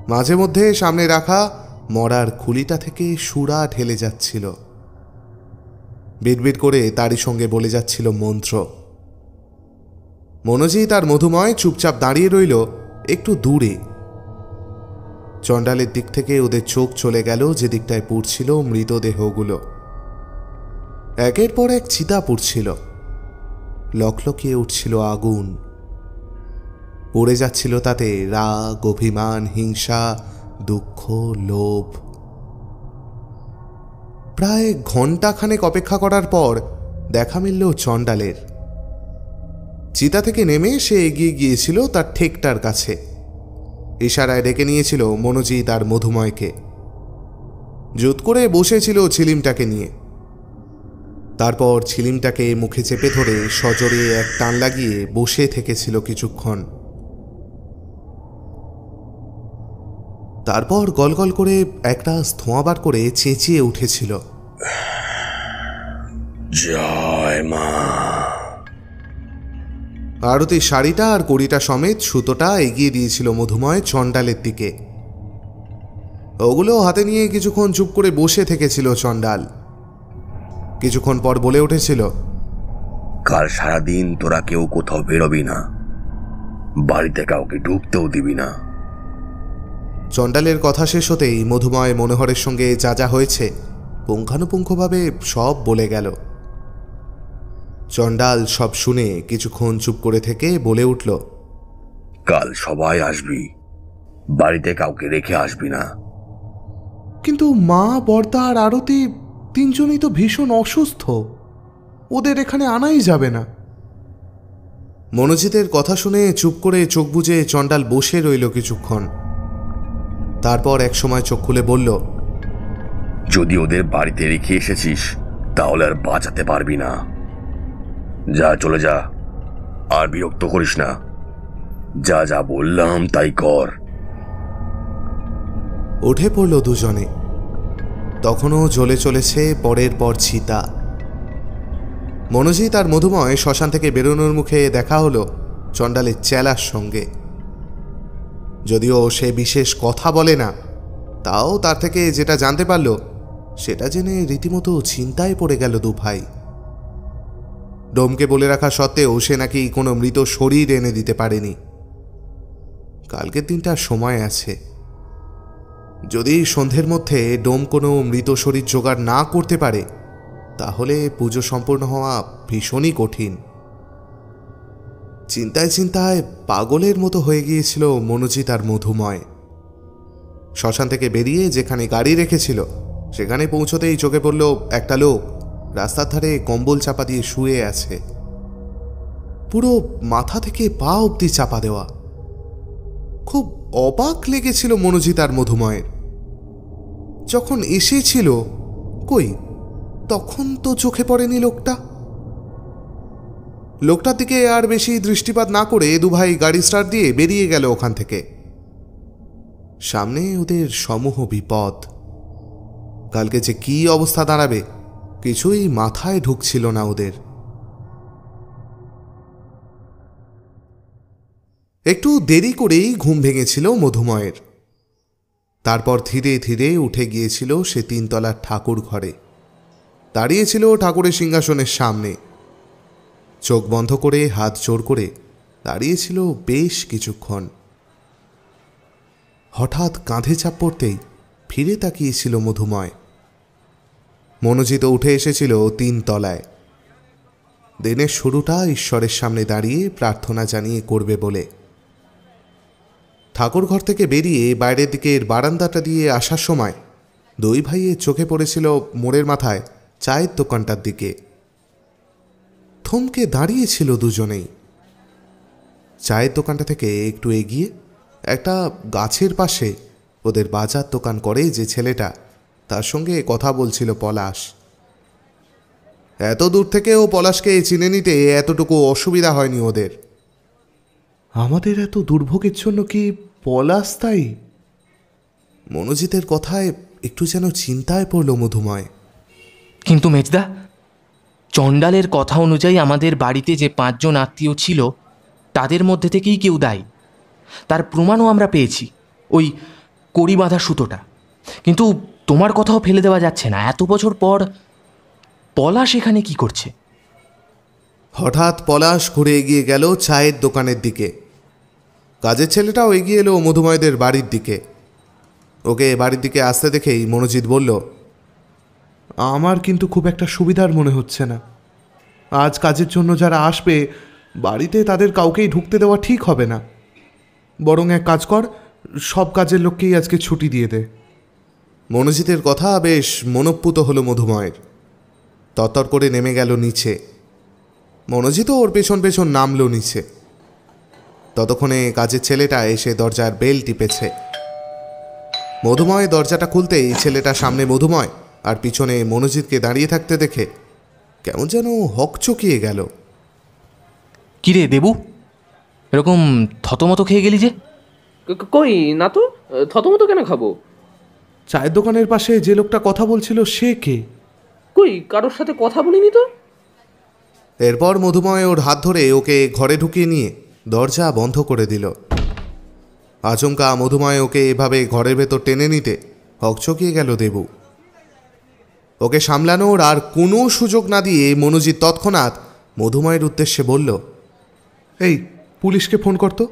মাঝে মধ্যে সামনে রাখা মরার খুলিটা থেকে সুরা ঢেলে যাচ্ছিল। বিড়বিড় করে তারই সঙ্গে বলে যাচ্ছিল মন্ত্র। মনোজিৎ আর মধুময় চুপচাপ দাঁড়িয়ে রইল একটু দূরে। চণ্ডালের দিক থেকে ওদের চোখ চলে গেল যে দিকটায় পুড়ছিল মৃতদেহগুলো। একের পর এক চিতা পুড়ছিল। লকলকিয়ে উঠছিল আগুন। পড়ে যাচ্ছিল তাতে রাগ, অভিমান, হিংসা, দুঃখ, লোভ। প্রায় ঘণ্টাখানেক অপেক্ষা করার পর দেখা মিলল চণ্ডালের। চিতা থেকে নেমে সে এগিয়ে গিয়েছিল তার ঠেকটার কাছে। ইশারায় ডেকে নিয়েছিল মনোজিৎ আর মধুময়কে। জুত করে বসেছিল ছিলিমটাকে নিয়ে। তারপর ছিলিমটাকে মুখে চেপে ধরে সজোরে এক টান লাগিয়ে বসে থেকেছিল কিছুক্ষণ। তারপর গলগল করে একটা ধোঁয়া বার করে চেঁচিয়ে উঠেছিল, জয় মা। আরতির শাড়িটা আর কড়িটা সমেত সুতোটা এগিয়ে দিয়েছিল মধুময় চণ্ডালের দিকে। ওগুলো হাতে নিয়ে কিছুক্ষণ চুপ করে বসে থেকেছিল চণ্ডাল। কিছুক্ষণ পর বলে উঠেছিল, কাল সারাদিন তোরা কেউ কোথাও বেরোবি না, বাড়িতে কাউকে ঢুকতেও দিবি না। চণ্ডালের কথা শেষ হতেই মধুময় মনোহরের সঙ্গে যা যা হয়েছে পুঙ্খানুপুঙ্খভাবে সব বলে গেল। চণ্ডাল সব শুনে কিছুক্ষণ চুপ করে থেকে বলে উঠল, কাল সবাই আসবি, বাড়িতে কাউকে রেখে আসবি না। কিন্তু মা, বর্দা আর আরতি তিনজনই তো ভীষণ অসুস্থ, ওদের এখানে আনাই যাবে না। মনোজিতের কথা শুনে চুপ করে চোখ বুজে চণ্ডাল বসে রইল কিছুক্ষণ। তারপর এক সময় চোখ খুলে বলল, যদি ওদের বাড়িতে রেখে এসেছিস তাহলে আর বাঁচাতে পারবি না। যা, চলে যা, আর বিরক্ত করিস না। যা যা বললাম তাই কর। উঠে পড়ল দুজনে। তখনও জ্বলে চলেছে পরের পর চিতা। মনোজিৎ আর মধুময় শ্মশান থেকে বেরোনোর মুখে দেখা হলো চণ্ডালের চেলার সঙ্গে। যদিও সে বিশেষ কথা বলে না, তাও তার থেকে যেটা জানতে পারল সেটা জেনে রীতিমতো চিন্তায় পড়ে গেল দু ভাই। ডোমকে বলে রাখা সত্ত্বেও সে নাকি কোনো মৃত শরীর এনে দিতে পারেনি। কালকের দিনটা সময় আছে। যদি সন্ধ্যের মধ্যে ডোম কোনো মৃত শরীর জোগাড় না করতে পারে, তাহলে পুজো সম্পূর্ণ হওয়া ভীষণই কঠিন। চিন্তায় চিন্তায় পাগলের মতো হয়ে গিয়েছিল মনোজিৎ আর মধুময়। শ্মশান থেকে বেরিয়ে যেখানে গাড়ি রেখেছিল সেখানে পৌঁছতেই চোখে পড়ল একটা লোক রাস্তার ধারে কম্বল চাপা দিয়ে শুয়ে আছে। পুরো মাথা থেকে পা অবধি চাপা দেওয়া। খুব অবাক লেগেছিল মনোজিৎ আর মধুময়ের। যখন এসেছিল, কই তখন তো চোখে পড়েনি লোকটার দিকে আর বেশি দৃষ্টিপাত না করে দুভাই গাড়ি স্টার্ট দিয়ে বেরিয়ে গেল ওখান থেকে। সামনে ওদের সমূহ বিপদ। কালকে যে কি অবস্থা দাঁড়াবে কিছুই মাথায় ঢুকছিল না ওদের। একটু দেরি করেই ঘুম ভেঙেছিল মধুময়ের। তারপর ধীরে ধীরে উঠে গিয়েছিল সে 3 তলার ঠাকুর ঘরে। দাঁড়িয়েছিল ঠাকুরের সিংহাসনের সামনে, চোখ বন্ধ করে হাত জোড় করে দাঁড়িয়েছিল বেশ কিছুক্ষণ। হঠাৎ কাঁধে চাপ পড়তেই ফিরে তাকিয়েছিল মধুময়। মনোজিৎ উঠে এসেছিল 3 তলায়। দিনের শুরুটা ঈশ্বরের সামনে দাঁড়িয়ে প্রার্থনা জানিয়ে করবে বলে। ঠাকুর ঘর থেকে বেরিয়ে বাইরের দিকের বারান্দাটা দিয়ে আসার সময় 2 ভাইয়ের চোখে পড়েছিল মোড়ের মাথায় চায়ের দোকানটার দিকে। থমকে দাঁড়িয়েছিল দুজনেই। চায়ের দোকানটা থেকে একটু এগিয়ে একটা গাছের পাশে ওদের বাজার দোকান করে যে ছেলেটা, তার সঙ্গে কথা বলছিল পলাশ। এত দূর থেকে ও পলাশকে চিনে নিতে এতটুকু অসুবিধা হয়নি ওদের। আমাদের এত দুর্ভোগের জন্য কি পলাশ তাই? মনোজিতের কথায় একটু যেন চিন্তায় পড়ল মধুময়। কিন্তু মেজদা, চণ্ডালের কথা অনুযায়ী আমাদের বাড়িতে যে 5 জন আত্মীয় ছিল তাদের মধ্যে থেকেই কেউ দায়ী। তার প্রমাণও আমরা পেয়েছি, ওই কড়ি বাঁধা সুতোটা। কিন্তু তোমার কথাও ফেলে দেওয়া যাচ্ছে না। এত বছর পর পলাশ এখানে কি করছে? হঠাৎ পলাশ ঘুরে এগিয়ে গেল চায়ের দোকানের দিকে। কাজের ছেলেটাও এগিয়ে এলো মধুময়দের বাড়ির দিকে। ওকে বাড়ির দিকে আসতে দেখেই মনোজিৎ বলল, আমার কিন্তু খুব একটা সুবিধার মনে হচ্ছে না। আজ কাজের জন্য যারা আসবে বাড়িতে তাদের কাউকেই ঢুকতে দেওয়া ঠিক হবে না। বরং এক কাজ কর, সব কাজের লোককেই আজকে ছুটি দিয়ে দে। মনোজিতের কথা বেশ মনোপ্পুত হলো মধুময়ের। তরতর করে নেমে গেল নিচে। মনোজিতও ওর পেছন পেছন নামল নিচে। ততক্ষণে কাজের ছেলেটা এসে দরজার বেল টিপেছে। মধুময় দরজাটা খুলতেই ছেলেটা সামনে মধুময় আর পিছনে মনোজিৎকে দাঁড়িয়ে থাকতে দেখে কেমন যেন হকচকিয়ে গেল। কিরে দেবু, এরকম থতমত খেয়ে গেলি যে? কই না তো, থতমত কেন খাবো? চায়ের দোকানের পাশে যে লোকটা কথা বলছিল সে কে? কই কারোর সাথে কথা বলিনি তো। এরপর মধুময় ওর হাত ধরে ওকে ঘরে ঢুকিয়ে নিয়ে দরজা বন্ধ করে দিল। আচমকা মধুময় ওকে এভাবে ঘরের ভেতর টেনে নিতে হকচকিয়ে গেল দেবু। ওকে সামলানোর আর কোনো সুযোগ না দিয়ে মনোজিৎ তৎক্ষণাৎ মধুময়ের উদ্দেশ্যে বলল, এই পুলিশকে ফোন করতো,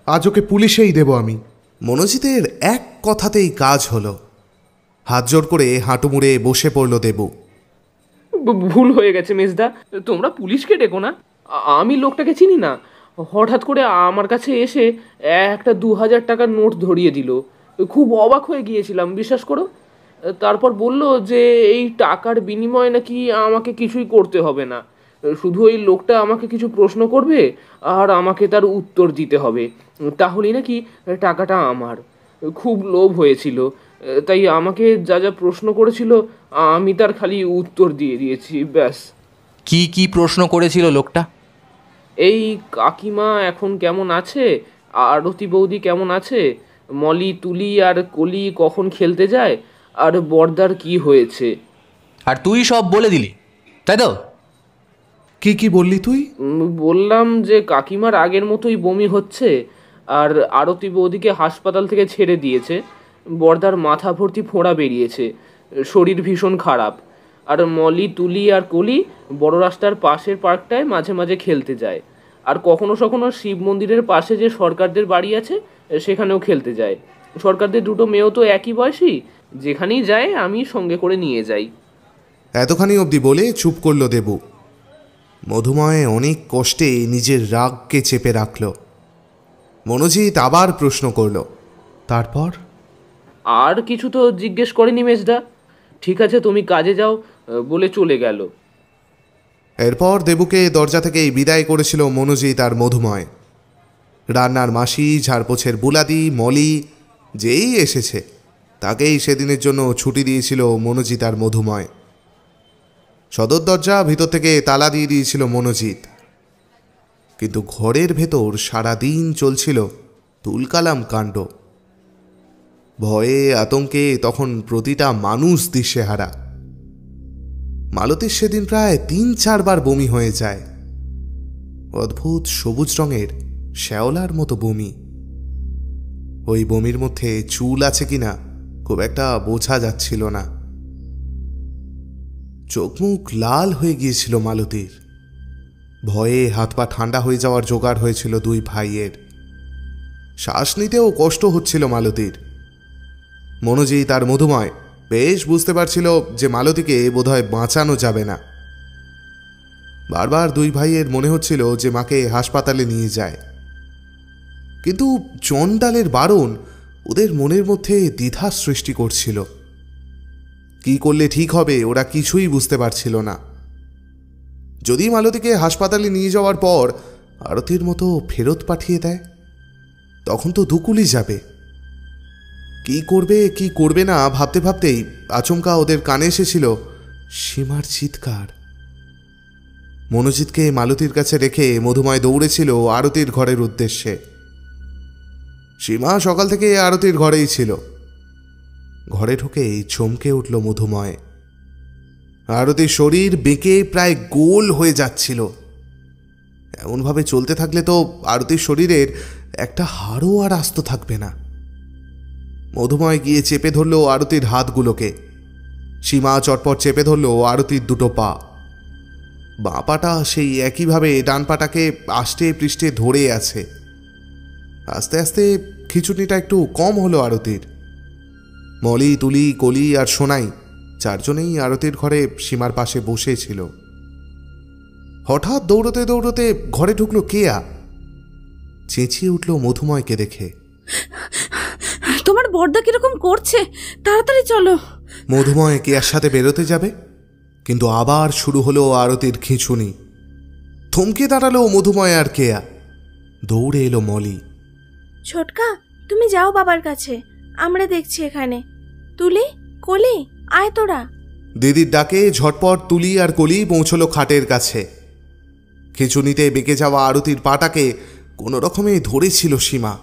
আজ ওকে পুলিশেই দেব আমি। মনোজিতের এক কথাতেই কাজ হলো। হাত জোর করে হাঁটু মুড়ে বসে পড়ল দেবু। ভুল হয়ে গেছে মেজদা, তোমরা পুলিশকে ডেকো না। আমি লোকটাকে চিনি না। হঠাৎ করে আমার কাছে এসে একটা 2000 টাকার নোট ধরিয়ে দিল। খুব অবাক হয়ে গিয়েছিলাম, বিশ্বাস করো। তারপর বলল যে এই টাকার বিনিময়ে নাকি আমাকে কিছুই করতে হবে না, শুধু ওই লোকটা আমাকে কিছু প্রশ্ন করবে আর আমাকে তার উত্তর দিতে হবে, তাহলেই নাকি টাকাটা আমার। খুব লোভ হয়েছিল, তাই আমাকে যা যা প্রশ্ন করেছিল আমি তার খালি উত্তর দিয়ে দিয়েছি, ব্যাস। কি কি প্রশ্ন করেছিল লোকটা? এই কাকিমা এখন কেমন আছে, আরতি বৌদি কেমন আছে, মলি তুলি আর কলি কখন খেলতে যায়, আর বর্দার কি হয়েছে। আর তুই সব বলে দিলি, তাই তো? কি কি বললি তুই? বললাম যে কাকিমার আগের মতোই বমি হচ্ছে, আর আরতি বৌদিকে হাসপাতাল থেকে ছেড়ে দিয়েছে, বর্দার মাথা ভর্তি ফোঁড়া বেরিয়েছে, শরীর ভীষণ খারাপ, আর মলি তুলি আর কলি বড় রাস্তার পাশের পার্কটায় মাঝে মাঝে খেলতে যায়, আর কখনো কখনো শিব মন্দিরের পাশে যে সরকারদের বাড়ি আছে সেখানেও খেলতে যায়। সরকারদের 2টো মেয়েও তো একই বয়সী, যেখানেই যায় আমি সঙ্গে করে নিয়ে যাই। এতখানি অবধি বলে চুপ করল দেবু। মধুময় অনেক কষ্টে নিজের রাগকে চেপে রাখল। মনোজিৎ আবার প্রশ্ন করল, তারপর? আর কিছু তো জিজ্ঞেস করেনি মেজদা, ঠিক আছে তুমি কাজে যাও বলে চলে গেল। এরপর দেবুকে দরজা থেকেই বিদায় করেছিল মনোজিৎ আর মধুময়। রান্নার মাসি, ঝাড়পোছের বুলাদি, মলি যেই এসেছে তাকেই সেদিনের জন্য ছুটি দিয়েছিল মনোজিৎ আর মধুময়। সদর দরজা ভিতর থেকে তালা দিয়ে দিয়েছিল মনোজিৎ, কিন্তু ঘরের ভেতর সারাদিন চলছিল তুলকালাম কাণ্ড। ভয়ে আতঙ্কে তখন প্রতিটা মানুষ দিশেহারা। মালতীর সেদিন প্রায় 3-4 বার বমি হয়ে যায়। অদ্ভুত সবুজ রঙের শ্যাওলার মতো বমি। ওই বমির মধ্যে চুল আছে কিনা খুব একটা বোঝা যাচ্ছিল না। চোখ মুখ লাল হয়ে গিয়েছিল মালতীর। ভয়ে হাত পা ঠান্ডা হয়ে যাওয়ার জোগাড় হয়েছিল দুই ভাইয়ের। শ্বাস নিতেও কষ্ট হচ্ছিল মালতীর। মনোজিৎ আর মধুময় বেশ বুঝতে পারছিল যে মালতীকে বোধহয় বাঁচানো যাবে না। বারবার দুই ভাইয়ের মনে হচ্ছিল যে মাকে হাসপাতালে নিয়ে যায়, কিন্তু চণ্ডালের বারণ ওদের মনের মধ্যে দ্বিধা সৃষ্টি করছিল। কি করলে ঠিক হবে ওরা কিছুই বুঝতে পারছিল না। যদি মালতীকে হাসপাতালে নিয়ে যাওয়ার পর আরতির মতো ফেরত পাঠিয়ে দেয়, তখন তো দুকুলি যাবে। কি করবে কি করবে না ভাবতে ভাবতেই আচমকা ওদের কানে এসেছিল সীমার চিৎকার। মনোজিৎকে মালতীর কাছে রেখে মধুময় দৌড়েছিল আরতির ঘরের উদ্দেশ্যে। সীমা সকাল থেকে আরতির ঘরেই ছিল। ঘরে ঢুকেই চমকে উঠল মধুময়। আরতির শরীর বেঁকে প্রায় গোল হয়ে যাচ্ছিল। এমনভাবে চলতে থাকলে তো আরতির শরীরের একটা হাড়ও আর আস্ত থাকবে না। মধুময় গিয়ে চেপে ধরল আরতির হাতগুলোকে। সীমা চটপট চেপে ধরল আরতির দুটো পা। বাঁ পাটা সেই একইভাবে ডান পাটাকে আষ্টে পৃষ্ঠে ধরে আছে। আস্তে আস্তে খিচুনিটা একটু কম হলো আরতির। মলি, তুলি, কলি আর সোনাই চারজনেই আরতির ঘরে সীমার পাশে বসেছিল। হঠাৎ দৌড়তে দৌড়তে ঘরে ঢুকলো কেয়া। চেঁচিয়ে উঠল মধুময়কে দেখে, তোমার বড়দা কিরকম করছে, তাড়াতাড়ি চলো। মধুময় কেয়ার সাথে বেরোতে যাবে, কিন্তু আবার শুরু হলো আরতির খিঁচুনি। থমকে দাঁড়ালো মধুময় আর কেয়া। দৌড়ে এলো মলি। ছোটকা, তুমি যাও বাবার কাছে, আমরা দেখছি এখানে। তুলি, কলি, আয় তোরা। দিদির ডাকে ঝটপট তুলি আর কলি পৌঁছলো খাটের কাছে। খিঁচুনিতে বেঁকে যাওয়া আরতির পাটাকে কোনো রকমে ধরেছিল সীমা।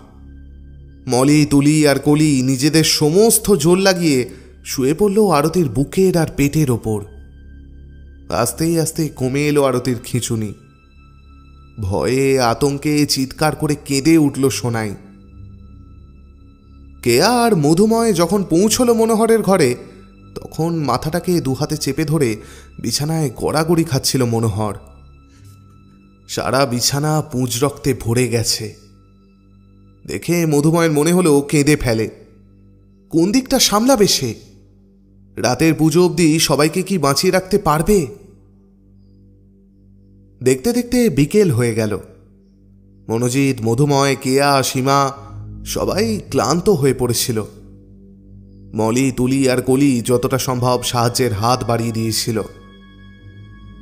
মলি, তুলি আর কলি নিজেদের সমস্ত জোর লাগিয়ে শুয়ে পড়ল আরতির বুকের আর পেটের ওপর। আস্তে আস্তে কমে এলো আরতির খিঁচুনি। ভয়ে আতঙ্কে চিৎকার করে কেঁদে উঠল সোনাই। কেয়া আর মধুময় যখন পৌঁছল মনোহরের ঘরে, তখন মাথাটাকে দুহাতে চেপে ধরে বিছানায় গড়াগড়ি খাচ্ছিল মনোহর। সারা বিছানা পুঁজ রক্তে ভরে গেছে। দেখে মধুময়ের মনে হলো কেঁদে ফেলে। কোন দিকটা সামলাবে সে? রাতের পুজো অবধি সবাইকে কি বাঁচিয়ে রাখতে পারবে? দেখতে দেখতে বিকেল হয়ে গেল। মনোজিৎ, মধুময়, কেয়া, সীমা সবাই ক্লান্ত হয়ে পড়েছিল। মলি, তুলি আর কলি যতটা সম্ভব সাহায্যের হাত বাড়িয়ে দিয়েছিল।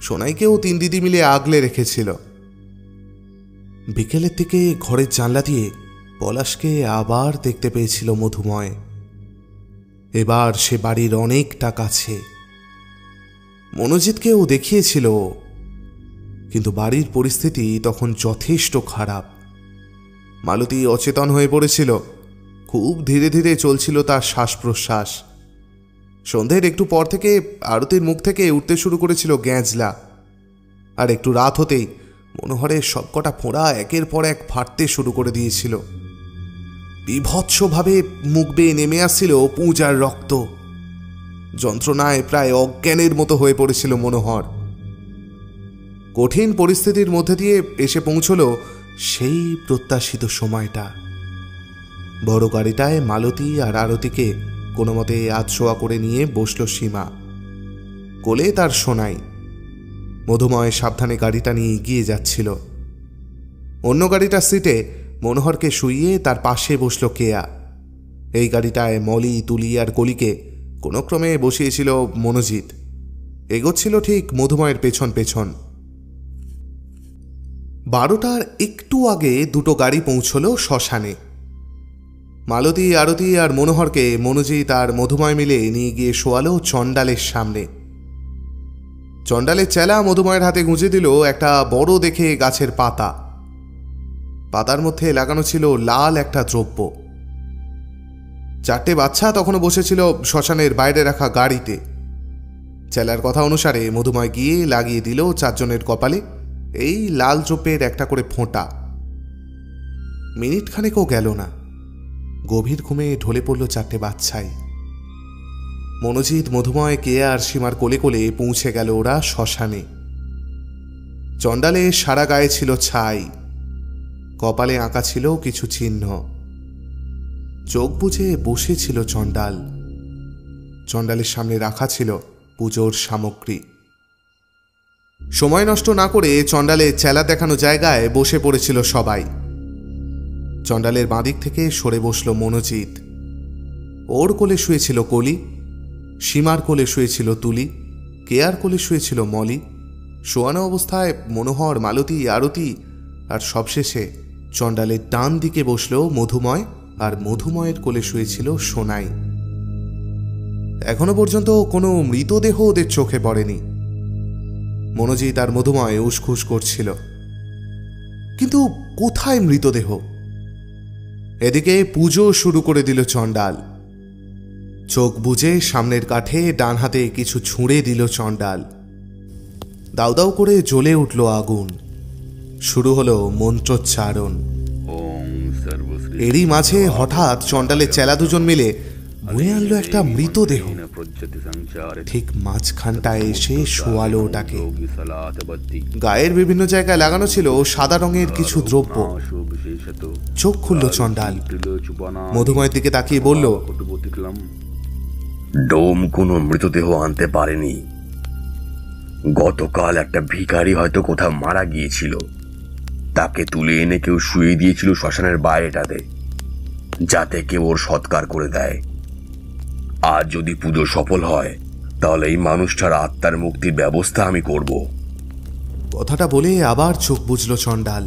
সোনাইকেও 3 দিদি মিলে আগলে রেখেছিল। বিকেলের দিকে ঘরের জানলা দিয়ে পলাশকে আবার দেখতে পেয়েছিল মধুময়। এবার সে বাড়ির অনেকটা কাছে। মনোজিৎকেও দেখিয়েছিল, কিন্তু বাড়ির পরিস্থিতি তখন যথেষ্ট খারাপ। মালতী অচেতন হয়ে পড়েছিল। খুব ধীরে ধীরে চলছিল তার শ্বাস প্রশ্বাস। সন্ধ্যের একটু পর থেকে আরতির মুখ থেকে উঠতে শুরু করেছিল গ্যাঁজলা। আর একটু রাত হতেই মনোহরের সবকটা ফোঁড়া একের পর এক ফাটতে শুরু করে দিয়েছিল। বিভৎসভাবে মুখ বেয়ে নেমে আসছিল পূজার রক্ত। যন্ত্রণায় প্রায় অজ্ঞানের মতো হয়ে পড়েছিল মনোহর। কঠিন পরিস্থিতির মধ্যে দিয়ে এসে পৌঁছল সেই প্রত্যাশিত সময়টা। বড় গাড়িটায় মালতী আর আরতিকে কোনো মতে আধশোয়া করে নিয়ে বসল সীমা। কোলে তার সোনাই। মধুময় সাবধানে গাড়িটা নিয়ে এগিয়ে যাচ্ছিল। অন্য গাড়িটার সিটে মনোহরকে শুইয়ে তার পাশে বসল কেয়া। এই গাড়িটায় মলি, তুলি আর কলিকে কোনো ক্রমে বসিয়েছিল মনোজিৎ। এগোচ্ছিল ঠিক মধুময়ের পেছন পেছন। 12টার একটু আগে দুটো গাড়ি পৌঁছল শ্মশানে। মালতী, আরতি আর মনোহরকে মনোজিৎ আর মধুময় মিলে নিয়ে গিয়ে শোয়ালো চণ্ডালের সামনে। চণ্ডালের চেলা মধুময়ের হাতে গুঁজে দিল একটা বড় দেখে গাছের পাতা। পাতার মধ্যে লাগানো ছিল লাল একটা দ্রব্য। 4টে বাচ্চা তখনও বসেছিল শ্মশানের বাইরে রাখা গাড়িতে। চেলার কথা অনুসারে মধুময় গিয়ে লাগিয়ে দিল 4 জনের কপালে এই লাল দ্রব্যের একটা করে ফোঁটা। মিনিট খানেকও গেল না, গভীর ঘুমে ঢলে পড়ল 4টে বাচ্চাই। মনোজিৎ, মধুময়, কেয়া আর সীমার কোলে কোলে পৌঁছে গেল ওরা শ্মশানে। চণ্ডালে সারা গায়ে ছিল ছাই, কপালে আঁকা ছিল কিছু চিহ্ন। চোখ বুজে বসেছিল চণ্ডাল। চণ্ডালের সামনে রাখা ছিল পুজোর সামগ্রী। সময় নষ্ট না করে চণ্ডালে চেলা দেখানো জায়গায় বসে পড়েছিল সবাই। চণ্ডালের বাঁদিক থেকে সরে বসল মনোজিৎ। ওর কোলে শুয়েছিল কলি, সীমার কোলে শুয়েছিল তুলি, কেয়ার কোলে শুয়েছিল মলি, শোয়ানো অবস্থায় মনোহর, মালতী, আরতি, আর সবশেষে চণ্ডালের ডান দিকে বসল মধুময়, আর মধুময়ের কোলে শুয়েছিল সোনাই। এখনো পর্যন্ত কোনো মৃতদেহ ওদের চোখে পড়েনি। মনোজিৎ আর মধুময় উসখুস করছিল, কিন্তু কোথায় মৃতদেহ? এদিকে পুজো শুরু করে দিল চণ্ডাল। চোখ বুজে সামনের কাঠে ডান হাতে কিছু ছুঁড়ে দিল চণ্ডাল। দাউ দাউ করে জ্বলে উঠল আগুন। শুরু হলো মন্ত্রোচ্চারণ। এরই মাঝে হঠাৎ চণ্ডালের চেলা 2 জন মিলে বয়ে আনলো একটা মৃতদেহ। ঠিক মাঝখানটায় এসে শোয়ালো ওটাকে। গায়ের বিভিন্ন জায়গায় লাগানো ছিল সাদা রঙের কিছু দ্রব্য। চোখ খুলল চণ্ডাল, মধুময়ের দিকে তাকিয়ে বলল, ডোম কোনো মৃতদেহ আনতে পারেনি। গতকাল একটা ভিখারি হয়তো কোথাও মারা গিয়েছিল, তাকে তুলে এনে কেউ শুয়ে দিয়েছিল শ্মশানের বাইরেটাতে, যাতে কেউ ওর সৎকার করে দেয়। আর যদি পুজো সফল হয় তাহলে এই মানুষটার আত্মার মুক্তির ব্যবস্থা আমি করব। কথাটা বলে আবার চোখ বুজল চণ্ডাল।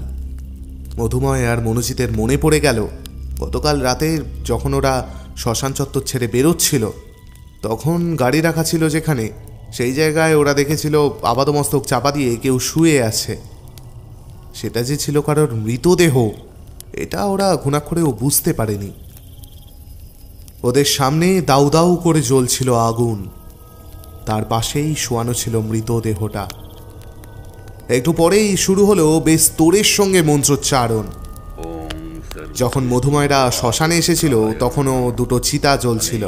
মধুময় আর মনোজিতের মনে পড়ে গেল গতকাল রাতে যখন ওরা শ্মশান চত্বর ছেড়ে বেরোচ্ছিল, তখন গাড়ি রাখা ছিল যেখানে, সেই জায়গায় ওরা দেখেছিল আপাদমস্তক চাপা দিয়ে কেউ শুয়ে আছে। সেটা যে ছিল কারোর মৃতদেহ, এটা ওরা ঘুণাক্ষরেও বুঝতে পারেনি। ওদের সামনে দাউ দাউ করে জ্বলছিল আগুন, তার পাশেই শোয়ানো ছিল মৃতদেহটা। একটু পরেই শুরু হলো বেশ তোড়ের সঙ্গে মন্ত্রোচ্চারণ। যখন মধুময়রা শ্মশানে এসেছিল তখনও 2টো চিতা জ্বলছিল।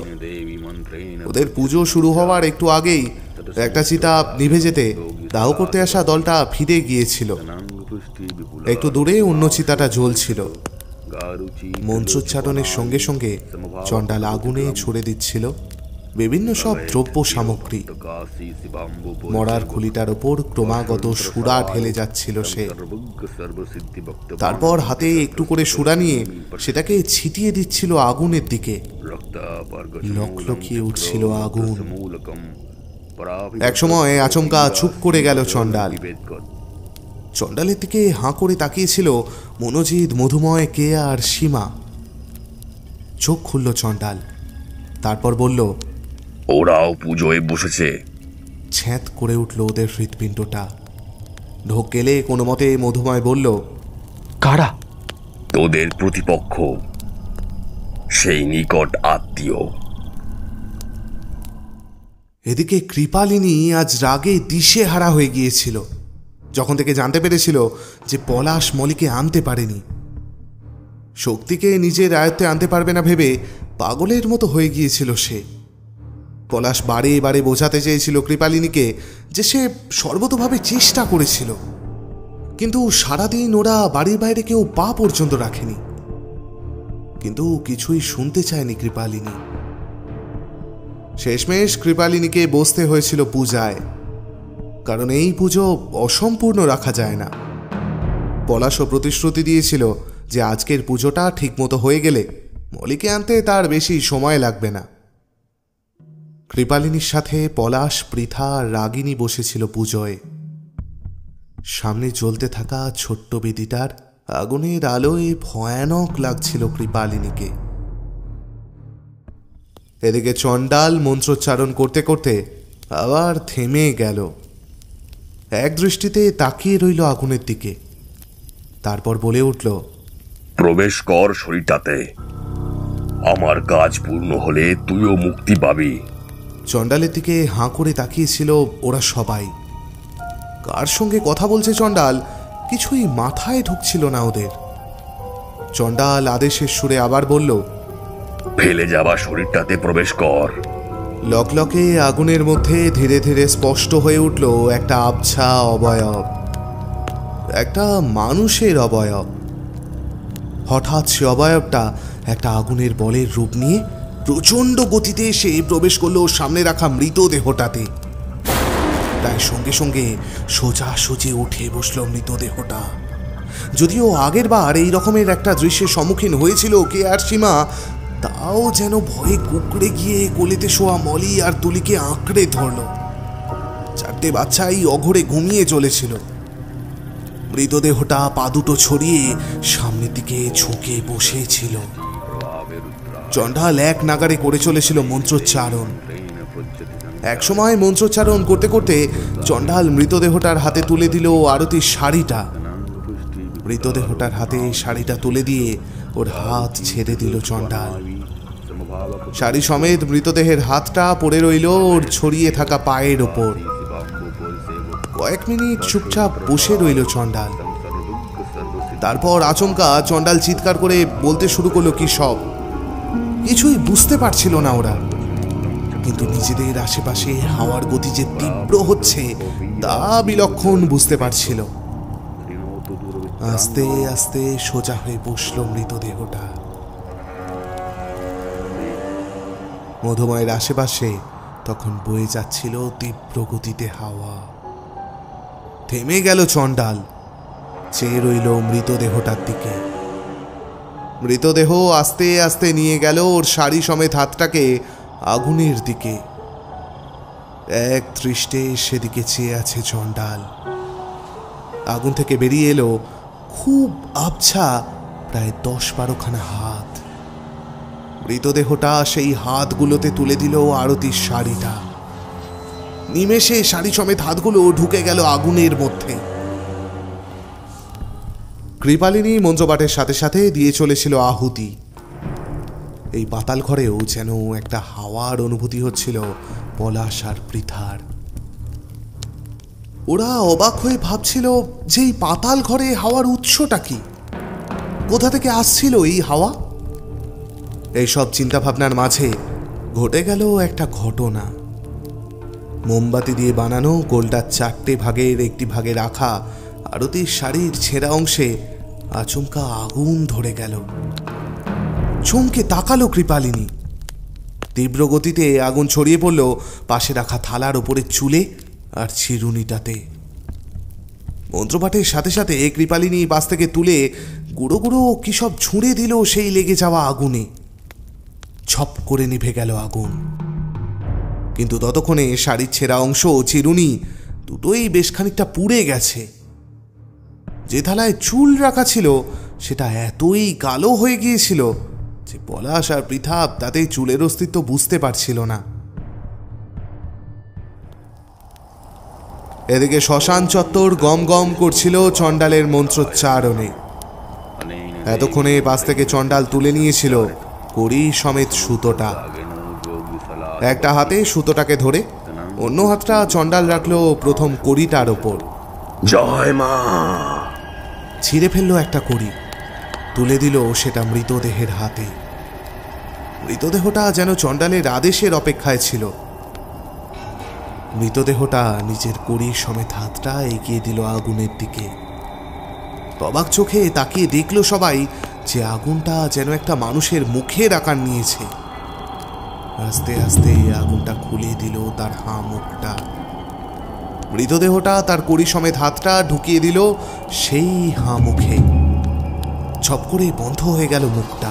ওদের পুজো শুরু হওয়ার একটু আগেই একটা চিতা নিভে যেতে দাহ করতে আসা দলটা ফিরে গিয়েছিল। একটু দূরে অন্য চিতাটা জ্বলছিল। মন্ত্রোচ্চারণের সঙ্গে সঙ্গে চণ্ডাল আগুনে ছড়ে দিচ্ছিল বিভিন্ন সব দ্রব্য সামগ্রী। মরার খুলিটার ওপর ক্রমাগত সুরা ঢেলে যাচ্ছিল সে। তারপর হাতে একটু করে সুরা নিয়ে সেটাকে ছিটিয়ে দিচ্ছিল আগুনের দিকে। লকলকিয়ে উঠছিল আগুন। একসময় আচমকা চুপ করে গেল চণ্ডাল। চণ্ডালের দিকে হাঁ করে তাকিয়েছিল মনোজিৎ, মধুময়, কেয়া আর সীমা। চোখ খুলল চণ্ডাল, তারপর বলল, ওরাও পুজোয় বসেছে। ছ্যাঁত করে উঠল ওদের হৃৎপিণ্ডটা। ঢোক গেলে কোনো মতে মধুময় বলল, কারা? তোদের প্রতিপক্ষ, সেই নিকট আত্মীয়। এদিকে কৃপালিনী আজ রাগে দিশেহারা হয়ে গিয়েছিল যখন থেকে জানতে পেরেছিল যে পলাশ মলিকে আনতে পারেনি। শক্তিকে নিজের আয়ত্তে আনতে পারবে না ভেবে পাগলের মতো হয়ে গিয়েছিল সে। পলাশ বারে বারে বোঝাতে চেয়েছিল কৃপালিনীকে যে সে সর্বতোভাবে চেষ্টা করেছিল, কিন্তু সারাদিন ওরা বাড়ির বাইরে কেউ পা পর্যন্ত রাখেনি। কিন্তু কিছুই শুনতে চায়নি কৃপালিনী। শেষমেশ কৃপালিনীকে বসতে হয়েছিল পূজায়, কারণ এই পুজো অসম্পূর্ণ রাখা যায় না। পলাশও প্রতিশ্রুতি দিয়েছিল যে আজকের পুজোটা ঠিকমতো হয়ে গেলে মলিকে আনতে তার বেশি সময় লাগবে না। কৃপালিনীর সাথে পলাশ, পৃথা আর রাগিনী বসেছিল পুজোয়। সামনে জ্বলতে থাকা ছোট্ট বেদিটার আগুনের আলোয় ভয়ানক লাগছিল কৃপালিনীকে। এদিকে চণ্ডাল মন্ত্রোচ্চারণ করতে করতে আবার থেমে গেল। এক দৃষ্টিতে তাকিয়ে রইল আগুনের দিকে, তারপর বলে উঠল, প্রবেশ কর শরীরটাতে, আমার কাজ পূর্ণ হলে তুইও মুক্তি পাবি। চণ্ডালের দিকে হাঁ করে তাকিয়েছিল ওরা সবাই। কার সঙ্গে কথা বলছে চণ্ডাল কিছুই মাথায় ঢুকছিল না ওদের। চণ্ডাল আদেশের সুরে আবার বলল, ফেলে যাওয়া শরীরটাতে প্রবেশ কর। লকলকে আগুনের মধ্যে ধীরে ধীরে স্পষ্ট হয়ে উঠল একটা আবছা অবয়ব, একটা মানুষের অবয়ব। হঠাৎ সে অবয়বটা একটা আগুনের বলের রূপ নিয়ে প্রচণ্ড গতিতে এসে প্রবেশ করলো সামনে রাখা মৃতদেহটাতে। তাই সঙ্গে সঙ্গে সোজাসুজি উঠে বসল মৃতদেহটা। যদিও আগের বার এই রকমের একটা দৃশ্যের সম্মুখীন হয়েছিল কে আর সীমা, তাও যেন ভয়ে কুকড়ে গিয়ে কোলেতে শোয়া মলি আর তুলিকে আঁকড়ে ধরল। চারটে বাচ্চাই অঘরে ঘুমিয়ে চলেছিল। মৃতদেহটা পা দুটো ছড়িয়ে সামনের দিকে ঝুঁকে বসেছিল। চণ্ডাল এক নাগারে করে চলেছিল মন্ত্রোচ্চারণ। একসময় মন্ত্রোচ্চারণ করতে করতে চণ্ডাল মৃতদেহটার হাতে তুলে দিল আরতির শাড়িটা। মৃতদেহটার হাতে শাড়িটা তুলে দিয়ে ওর হাত ছেড়ে দিল চণ্ডাল। শাড়ি সমেত মৃতদেহের হাতটা পড়ে রইল ওর ছড়িয়ে থাকা পায়ের ওপর। কয়েক মিনিট চুপচাপ বসে রইল চণ্ডাল। তারপর আচমকা চণ্ডাল চিৎকার করে বলতে শুরু করলো কি সব। কিছুই বুঝতে পারছিল না ওরা, কিন্তু নিজেদের আশেপাশে হাওয়ার গতি যে তীব্র হচ্ছে তা বিলক্ষণ বুঝতে পারছিল। আস্তে আস্তে সোজা হয়ে বসল মৃতদেহটা। মধুময়ের আশেপাশে তখন বয়ে যাচ্ছিল তীব্র গতিতে হাওয়া। থেমে গেল চণ্ডাল, চেয়ে রইল মৃতদেহটার দিকে। মৃতদেহ আস্তে আস্তে নিয়ে গেল ওর শাড়ি সমেত হাতটাকে আগুনের দিকে। এক দৃষ্টে সেদিকে চেয়ে আছে চণ্ডাল। আগুন থেকে বেরিয়ে এলো খুব আবছা প্রায় 10-12খানা হাত। মৃতদেহটা সেই হাতগুলোতে তুলে দিল আরতির শাড়িটা। নিমেষে শাড়ি সমেত হাতগুলো ঢুকে গেল আগুনের মধ্যে। কৃপালিনী মঞ্জবাটের সাথে সাথে দিয়ে চলেছিল আহুতি। এই পাতাল ঘরেও যেন একটা হাওয়ার অনুভূতি হচ্ছিল পলাশ আর পৃথার। ওরা অবাক হয়ে ভাবছিল যে এই পাতাল ঘরে হাওয়ার উৎসটা কি, কোথা থেকে আসছিল এই হাওয়া। এইসব চিন্তাভাবনার মাঝে ঘটে গেল একটা ঘটনা। মোমবাতি দিয়ে বানানো গোলটার 4টে ভাগের একটি ভাগে রাখা আরতির শাড়ির ছেঁড়া অংশে আচমকা আগুন ধরে গেল। চমকে তাকালো কৃপালিনী। তীব্র গতিতে আগুন ছড়িয়ে পড়ল পাশে রাখা থালার ওপরে চুলে আর চিরুনিটাতে। মন্ত্রপাঠের সাথে সাথে কৃপালিনী পাশ থেকে তুলে গুঁড়ো গুঁড়ো কি সব ছুঁড়ে দিল সেই লেগে যাওয়া আগুনে। ছপ করে নিভে গেল আগুন। কিন্তু ততক্ষণে শাড়ির ছেঁড়া অংশ ও চিরুনি দুটোই বেশ খানিকটা পুড়ে গেছে। যে থালায় চুল রাখা ছিল সেটা এতই কালো হয়ে গিয়েছিল যে পলাশ আর পৃথা তাতে চুলের অস্তিত্ব বুঝতে পারছিল না। এদিকে শ্মশান চত্বর গম গম করছিল চণ্ডালের মন্ত্রোচ্চারণে। এতক্ষণে পাশ থেকে চণ্ডাল তুলে নিয়েছিল কড়ি সমেত সুতোটা। একটা হাতে সুতোটাকে ধরে অন্য হাতটা চণ্ডাল রাখলো প্রথম কড়িটার ওপর। জয় মা। ছিঁড়ে ফেললো একটা কড়ি, তুলে দিল সেটা মৃতদেহের হাতে। মৃতদেহটা যেন চণ্ডালের আদেশের অপেক্ষায় ছিল। মৃতদেহটা নিজের কড়ি সমেত হাতটা এগিয়ে দিল আগুনের দিকে। অবাক চোখে তাকিয়ে দেখলো সবাই যে আগুনটা যেন একটা মানুষের মুখের আকার নিয়েছে। আস্তে আস্তে আগুনটা খুলে দিল তার হাঁ মুখটা। মৃতদেহটা তার কড়ি সমেত হাতটা ঢুকিয়ে দিল সেই হাঁ মুখে। ছপ করে বন্ধ হয়ে গেল মুখটা।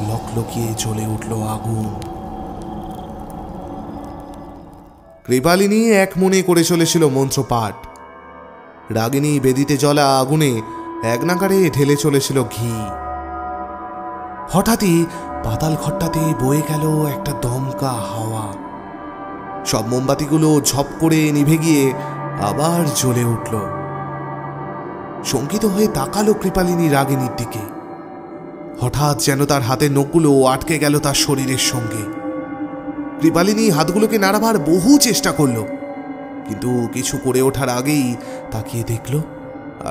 লকলকিয়ে জ্বলে উঠল আগুন। কৃপালিনী এক মনে করে চলেছিল মন্ত্রপাঠ। রাগিনী বেদিতে জ্বলা আগুনে এক নাগারে ঢেলে চলেছিল ঘি। হঠাৎই পাতাল ঘরটাতে বয়ে গেল একটা দমকা হাওয়া। সব মোমবাতিগুলো ঝপ করে নিভে গিয়ে আবার জ্বলে উঠল। শঙ্কিত হয়ে তাকালো কৃপালিনী রাগিনীর দিকে। হঠাৎ যেন তার হাতের নখগুলো আটকে গেল তার শরীরের সঙ্গে। কৃপালিনী হাতগুলোকে নাড়াবার বহু চেষ্টা করল, কিন্তু কিছু করে ওঠার আগেই তাকিয়ে দেখল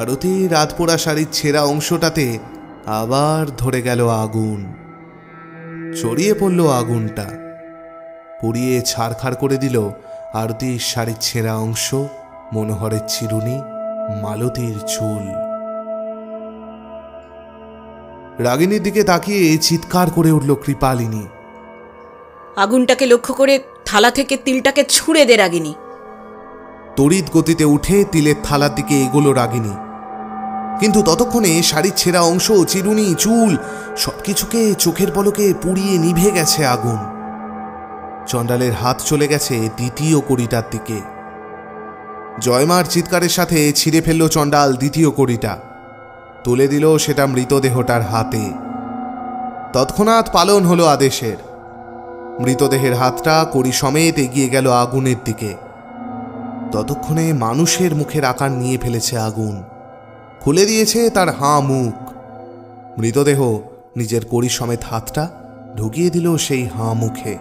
আরতির রাত পোড়া শাড়ির ছেঁড়া অংশটাতে আবার ধরে গেল আগুন। ছড়িয়ে পড়ল আগুনটা, পুড়িয়ে ছারখার করে দিল আরতির শাড়ির ছেঁড়া অংশ, মনোহরের চিরুনি, মালতীর চুল। রাগিনীর দিকে তাকিয়ে চিৎকার করে উঠল কৃপালিনী। আগুনটাকে লক্ষ্য করে থালা থেকে তিলটাকে ছুঁড়ে দে রাগিনী। তড়িৎ গতিতে উঠে তিলের থালার দিকে এগোলো রাগিনী, কিন্তু ততক্ষণে শাড়ির ছেঁড়া অংশ, চিরুনি, চুল সবকিছুকে চোখের পলকে পুড়িয়ে নিভে গেছে আগুন। চণ্ডালের হাত চলে গেছে দ্বিতীয় কড়িটার দিকে। জয়মার চিৎকারের সাথে ছিঁড়ে ফেলল চণ্ডাল দ্বিতীয় কড়িটা, তুলে দিল সেটা মৃতদেহটার হাতে। তৎক্ষণাৎ পালন হলো আদেশের। মৃতদেহের হাতটা কড়ি সমেত এগিয়ে গেল আগুনের দিকে। ততক্ষণে মানুষের মুখের আকার নিয়ে ফেলেছে আগুন, খুলে দিয়েছে তার হাঁ মুখ। মৃতদেহ নিজের কড়ি সমেত হাতটা ঢুকিয়ে দিল সেই হাঁ মুখে।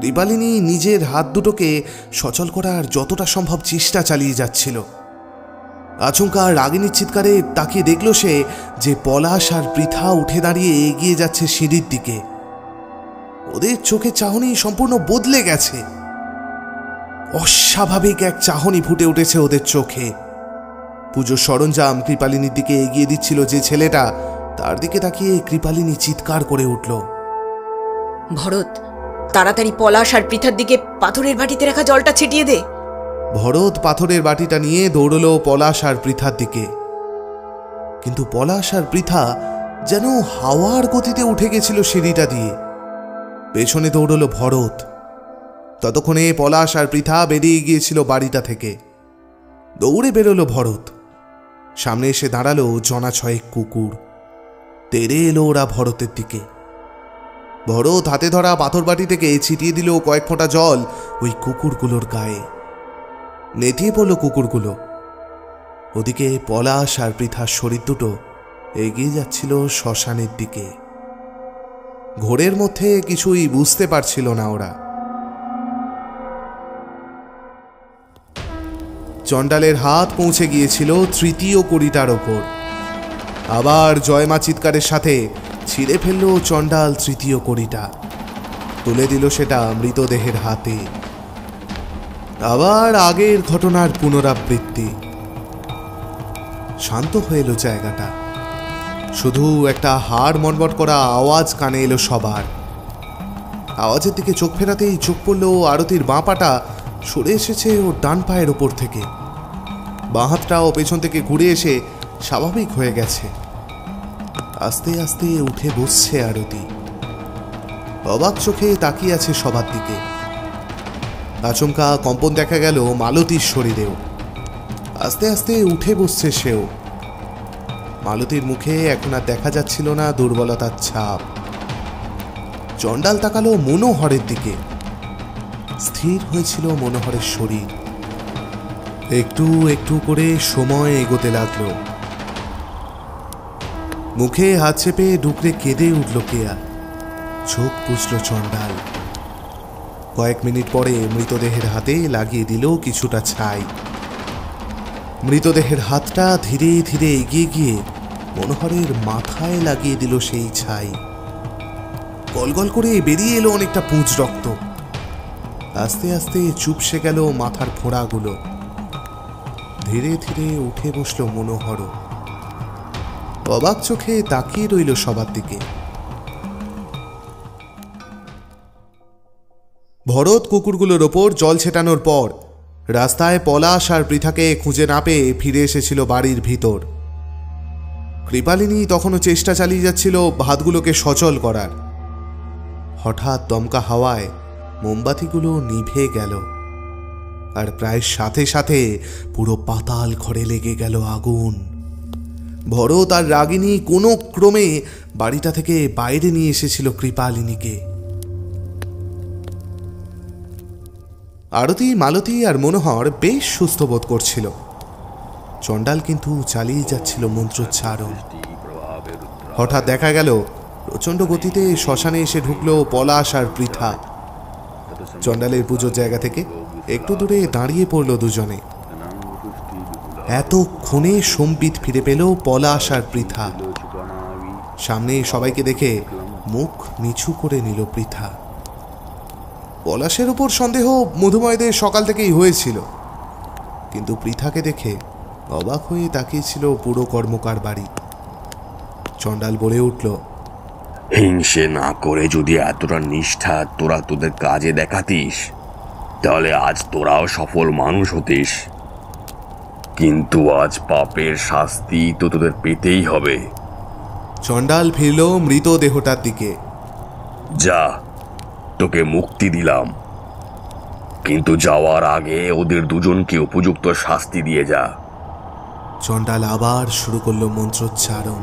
কৃপালিনী নিজের হাত দুটোকে সচল করার যতটা সম্ভব চেষ্টা চালিয়ে যাচ্ছিল। আচমকা রাগিনীর চিৎকারে তাকিয়ে দেখল সে যে পলাশ আর পৃথা উঠে দাঁড়িয়ে এগিয়ে যাচ্ছে সিঁড়ির দিকে। ওদের চোখে চাহনি সম্পূর্ণ বদলে গেছে। অস্বাভাবিক এক চাহনি ফুটে উঠেছে ওদের চোখে। পুজোর সরঞ্জাম কৃপালিনীর দিকে এগিয়ে দিচ্ছিল যে ছেলেটা, তার দিকে তাকিয়ে কৃপালিনী চিৎকার করে উঠল, ভরত, তাড়াতাড়ি পলাশ আর পৃথার দিকে পাথরের বাটিতে রাখা জলটা ছিটিয়ে দে। ভরত পাথরের বাটিটা নিয়ে দৌড়ল পলাশ আর পৃথার দিকে, কিন্তু পলাশ আর পৃথা যেন হাওয়ার গতিতে উঠে গেছিল সিঁড়িটা দিয়ে। পেছনে দৌড়ল ভরত। ততক্ষণে পলাশ আর পৃথা বেরিয়ে গিয়েছিল বাড়িটা থেকে। দৌড়ে বেরোলো ভরত। সামনে এসে দাঁড়ালো জনা ছয়েক কুকুর। তেড়ে এলো ওরা ভরতের দিকে। ভরত হাতে ধরা পাথর বাটি থেকে ছিটিয়ে দিল কয়েক ফোঁটা জল ওই কুকুরগুলোর গায়ে। নেতিয়ে পড়ল কুকুরগুলো। ওদিকে পলাশ আর পৃথার শরীর দুটো এগিয়ে যাচ্ছিল শ্মশানের দিকে। ঘোরের মধ্যে কিছুই বুঝতে পারছিল না ওরা। চণ্ডালের হাত পৌঁছে গিয়েছিল তৃতীয় কড়িটার ওপর। আবার জয়মা চিৎকারের সাথে ছিঁড়ে ফেলল চণ্ডাল তৃতীয় কড়িটা, তুলে দিল সেটা মৃতদেহের হাতে। আবার আগের ঘটনার পুনরাবৃত্তি। শান্ত হয়ে এলো জায়গাটা। শুধু একটা হাড় মনমট করা আওয়াজ কানে এলো সবার। আওয়াজের দিকে চোখ ফেরাতেই চোখ পড়ল আরতির বাঁ পাটা সরে এসেছে ওর ডান পায়ের ওপর থেকে। বাঁ হাতটাও পেছন থেকে ঘুরে এসে স্বাভাবিক হয়ে গেছে। আস্তে আস্তে উঠে বসছে আরতি। অবাক চোখে তাকিয়ে আছে সবার দিকে। আচমকা কম্পন দেখা গেল মালতীর শরীরেও। আস্তে আস্তে উঠে বসছে সেও। মালতীর মুখে এখন আর দেখা যাচ্ছিল না দুর্বলতার ছাপ। চণ্ডাল তাকালো মনোহরের দিকে। স্থির হয়েছিল মনোহরের শরীর। একটু একটু করে সময় এগোতে লাগলো। মুখে হাত চেপে ডুকরে কেঁদে উঠল কেয়া। চোখ বুঝল চণ্ডাল। কয়েক মিনিট পরে মৃতদেহের হাতে লাগিয়ে দিল কিছুটা ছাই। মৃতদেহের হাতটা ধীরে ধীরে এগিয়ে গিয়ে মনোহরের মাথায় লাগিয়ে দিল সেই ছাই। গলগল করে বেরিয়ে এলো অনেকটা পুঁজ রক্ত। আস্তে আস্তে চুপসে গেল মাথার ফোঁড়াগুলো। ধীরে ধীরে উঠে বসল মনোহর। অবাক চোখে তাকিয়ে রইল সবার দিকে। ভরত কুকুরগুলোর ওপর জল ছেটানোর পর রাস্তায় পলাশ আর পৃথাকে খুঁজে না পেয়ে ফিরে এসেছিল বাড়ির ভিতর। কৃপালিনী তখনও চেষ্টা চালিয়ে যাচ্ছিল হাতগুলোকে সচল করার। হঠাৎ দমকা হাওয়ায় মোমবাতিগুলো নিভে গেল, আর প্রায় সাথে সাথে পুরো পাতাল ঘরে লেগে গেল আগুন। ভরত আর রাগিনী কোনো ক্রমে বাড়িটা থেকে বাইরে নিয়ে এসেছিল কৃপালিনীকে। আরতি, মালতী আর মনোহর বেশ সুস্থ বোধ করছিল। চণ্ডাল কিন্তু চালিয়ে যাচ্ছিল মন্ত্রোচ্চারণ। হঠাৎ দেখা গেল প্রচণ্ড গতিতে শ্মশানে এসে ঢুকল পলাশ আর পৃথা। চণ্ডালের পুজোর জায়গা থেকে একটু দূরে দাঁড়িয়ে পড়ল দুজনে। এতক্ষণে সম্বিত ফিরে পেল পলাশ আর পৃথা। সামনে সবাইকে দেখে মুখ নিচু করে নিল পৃথা। পলাশের উপর সন্দেহ মধুময়দের সকাল থেকেই হয়েছিল, কিন্তু পৃথাকে দেখে অবাক হয়ে তাকিয়েছিল পুরো কর্মকার বাড়ি। চণ্ডাল বলে উঠল, হিংসে না করে যদি এতটা নিষ্ঠা তোরা তোদের কাজে দেখাতিস, তাহলে আজ তোরাও সফল মানুষ হতিস। কিন্তু আজ পাপের শাস্তি তো তোদের পেতেই হবে। চণ্ডাল ফিরল মৃতদেহটার দিকে। যা, তোকে মুক্তি দিলাম, কিন্তু যাওয়ার আগে ওদের দুজনকে উপযুক্ত শাস্তি দিয়ে যা। চণ্ডাল আবার শুরু করলো মন্ত্রোচ্চারণ।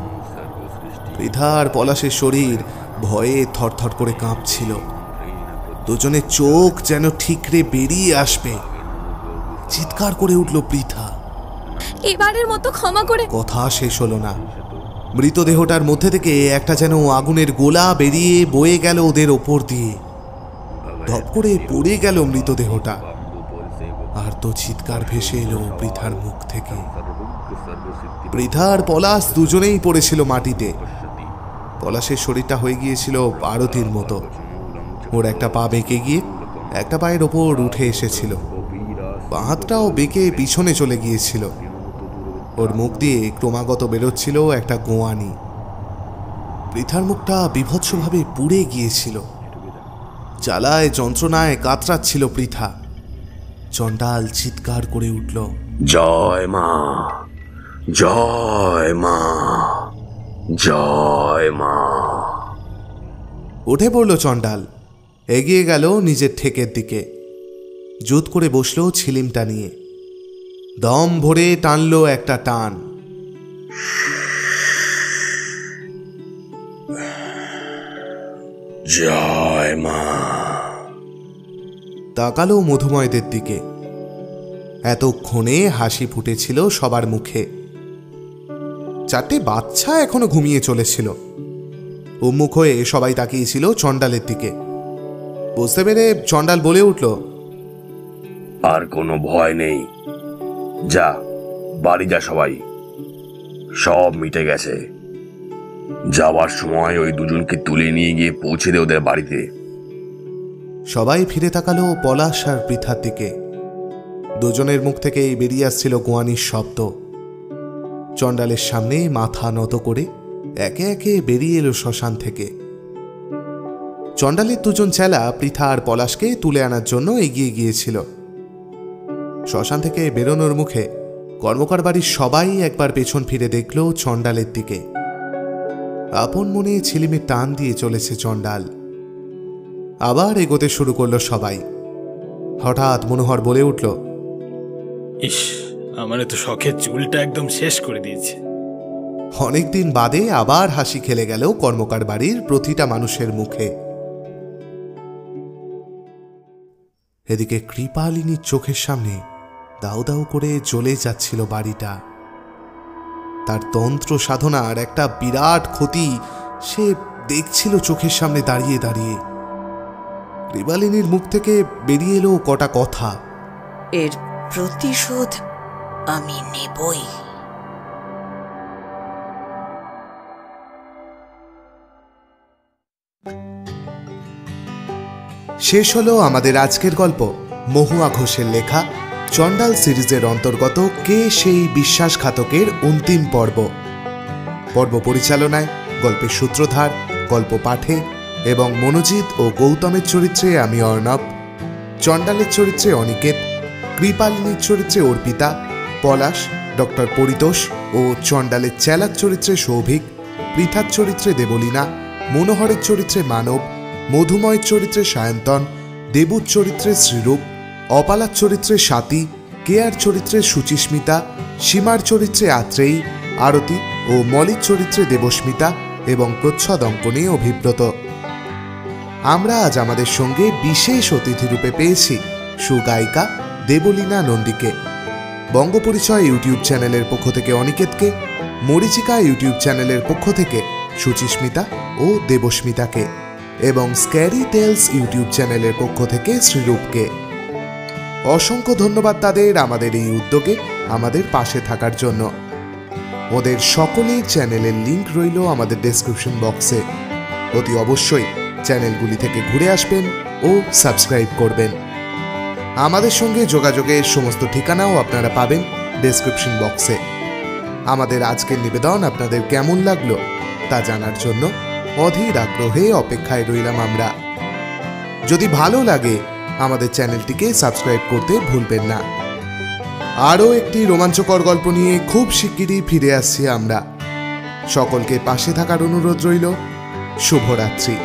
পৃথা আর পলাশের শরীর ভয়ে থরথর করে কাঁপছিল। দুজনের চোখ যেন ঠিকরে বেরিয়ে আসবে। চিৎকার করে উঠল পৃথা, এবারের মতো ক্ষমা করে। কথা শেষ হলো না। মৃতদেহটার মধ্যে থেকে একটা যেন আগুনের গোলা বেরিয়ে বয়ে গেল ওদের ওপর দিয়ে। ধপ করে পড়ে গেল মৃতদেহটা। আর তো চিৎকার ভেসে এলো পৃথার মুখ থেকে। পৃথা আর পলাশ দুজনেই পড়েছিল মাটিতে। পলাশের শরীরটা হয়ে গিয়েছিল আরতির মতো। ওর একটা পা বেঁকে গিয়ে একটা পায়ের ওপর উঠে এসেছিল, বাঁ হাতটাও বেঁকে পিছনে চলে গিয়েছিল। ওর মুখ দিয়ে ক্রমাগত বেরোচ্ছিল একটা গোয়ানি। পৃথার মুখটা বিভৎসভাবে পুড়ে গিয়েছিল। জ্বালায় যন্ত্রণায় কাতরাচ্ছিল পৃথা। চণ্ডাল চিৎকার করে উঠল, জয় মা, জয় মা, জয় মা। উঠে পড়ল চণ্ডাল, এগিয়ে গেল নিজের ঠেকের দিকে। জুত করে বসল ছিলিমটা নিয়ে। দম ভরে টানলো একটা টান। জয় মা। তাকালো মধুময়দের দিকে। এতক্ষণে হাসি ফুটেছিল সবার মুখে। চারটে বাচ্চা এখনো ঘুমিয়ে চলেছিল। উন্মুখ হয়ে সবাই তাকিয়েছিল চণ্ডালের দিকে। বুঝতে পেরে চণ্ডাল বলে উঠল, আর কোনো ভয় নেই, যা বাড়ি যা, সবাই সব মিটে গেছে। যাওয়ার সময় ওই দুজনকে তুলে নিয়ে গিয়ে পৌঁছে দে ওদের বাড়িতে। সবাই ফিরে তাকালো পলাশ আর পৃথার দিকে। দুজনের মুখ থেকে বেরিয়ে আসছিল গোয়ানির শব্দ। চণ্ডালের সামনে মাথা নত করে একে একে বেরিয়ে এলো শ্মশান থেকে। চণ্ডালের দুজন চেলা পৃথা আর পলাশকে তুলে আনার জন্য এগিয়ে গিয়েছিল। শ্মশান থেকে বেরোনোর মুখে কর্মকার বাড়ির সবাই একবার পেছন ফিরে দেখল চণ্ডালের দিকে। আপন মনে ছিলিমে টান দিয়ে চলেছে চণ্ডাল। আবার এগোতে শুরু করলো সবাই। হঠাৎ মনোহর বলে উঠল, ইস, আমার তো শখের চুলটা একদম শেষ করে দিয়েছে। অনেকদিন বাদে আবার হাসি খেলে গেল কর্মকার বাড়ির প্রতিটা মানুষের মুখে। এদিকে কৃপালিনীর চোখের সামনে দাউ দাউ করে জ্বলে যাচ্ছিল বাড়িটা। তার তন্ত্র সাধনার একটা বিরাট ক্ষতি সে দেখছিল চোখের সামনে দাঁড়িয়ে দাঁড়িয়ে। কৃপালিনীর মুখ থেকে বেরিয়ে এলো কটা কথা, এর প্রতিশোধ আমি নেবই। শেষ হলো আমাদের আজকের গল্প মহুয়া ঘোষের লেখা চণ্ডাল সিরিজের অন্তর্গত কে সেই বিশ্বাসঘাতকের অন্তিম পর্ব। পর্ব পরিচালনায়, গল্পের সূত্রধার, গল্প পাঠে এবং মনোজিৎ ও গৌতমের চরিত্রে আমি অর্ণব, চণ্ডালের চরিত্রে অনিকেত, কৃপালিনীর চরিত্রে অর্পিতা, পলাশ, ডক্টর পরিতোষ ও চণ্ডালের চেলার চরিত্রে সৌভিক, পৃথার চরিত্রে দেবলীনা, মনোহরের চরিত্রে মানব, মধুময়ের চরিত্রে সায়ন্তন, দেবুর চরিত্রে শ্রীরূপ, অপালার চরিত্রে স্বাতী, কেয়ার চরিত্রে সুচিস্মিতা, সীমার চরিত্রে আত্রেয়ী, আরতি ও মলির চরিত্রে দেবস্মিতা এবং প্রচ্ছদ অঙ্কনে অভিব্রত। আমরা আজ আমাদের সঙ্গে বিশেষ অতিথি রূপে পেয়েছি সুগায়িকা দেবলীনা নন্দীকে, বঙ্গপরিচয় ইউটিউব চ্যানেলের পক্ষ থেকে অনিকেতকে, মরিচিকা ইউটিউব চ্যানেলের পক্ষ থেকে সুচিস্মিতা ও দেবস্মিতাকে এবং স্ক্যারি টেলস ইউটিউব চ্যানেলের পক্ষ থেকে শ্রীরূপকে। অসংখ্য ধন্যবাদ তাদের আমাদের এই উদ্যোগে আমাদের পাশে থাকার জন্য। ওদের সকলের চ্যানেলের লিংক রইল আমাদের ডেসক্রিপশন বক্সে। অতি অবশ্যই চ্যানেলগুলি থেকে ঘুরে আসবেন ও সাবস্ক্রাইব করবেন। আমাদের সঙ্গে যোগাযোগের সমস্ত ঠিকানাও আপনারা পাবেন ডেসক্রিপশন বক্সে। আমাদের আজকের নিবেদন আপনাদের কেমন লাগলো তা জানার জন্য অধীর আগ্রহে অপেক্ষায় রইলাম আমরা। যদি ভালো লাগে আমাদের চ্যানেলটিকে সাবস্ক্রাইব করতে ভুলবেন না। আরও একটি রোমাঞ্চকর গল্প নিয়ে খুব শিগগিরই ফিরে আসছি আমরা। সকলকে পাশে থাকার অনুরোধ রইল। শুভরাত্রি।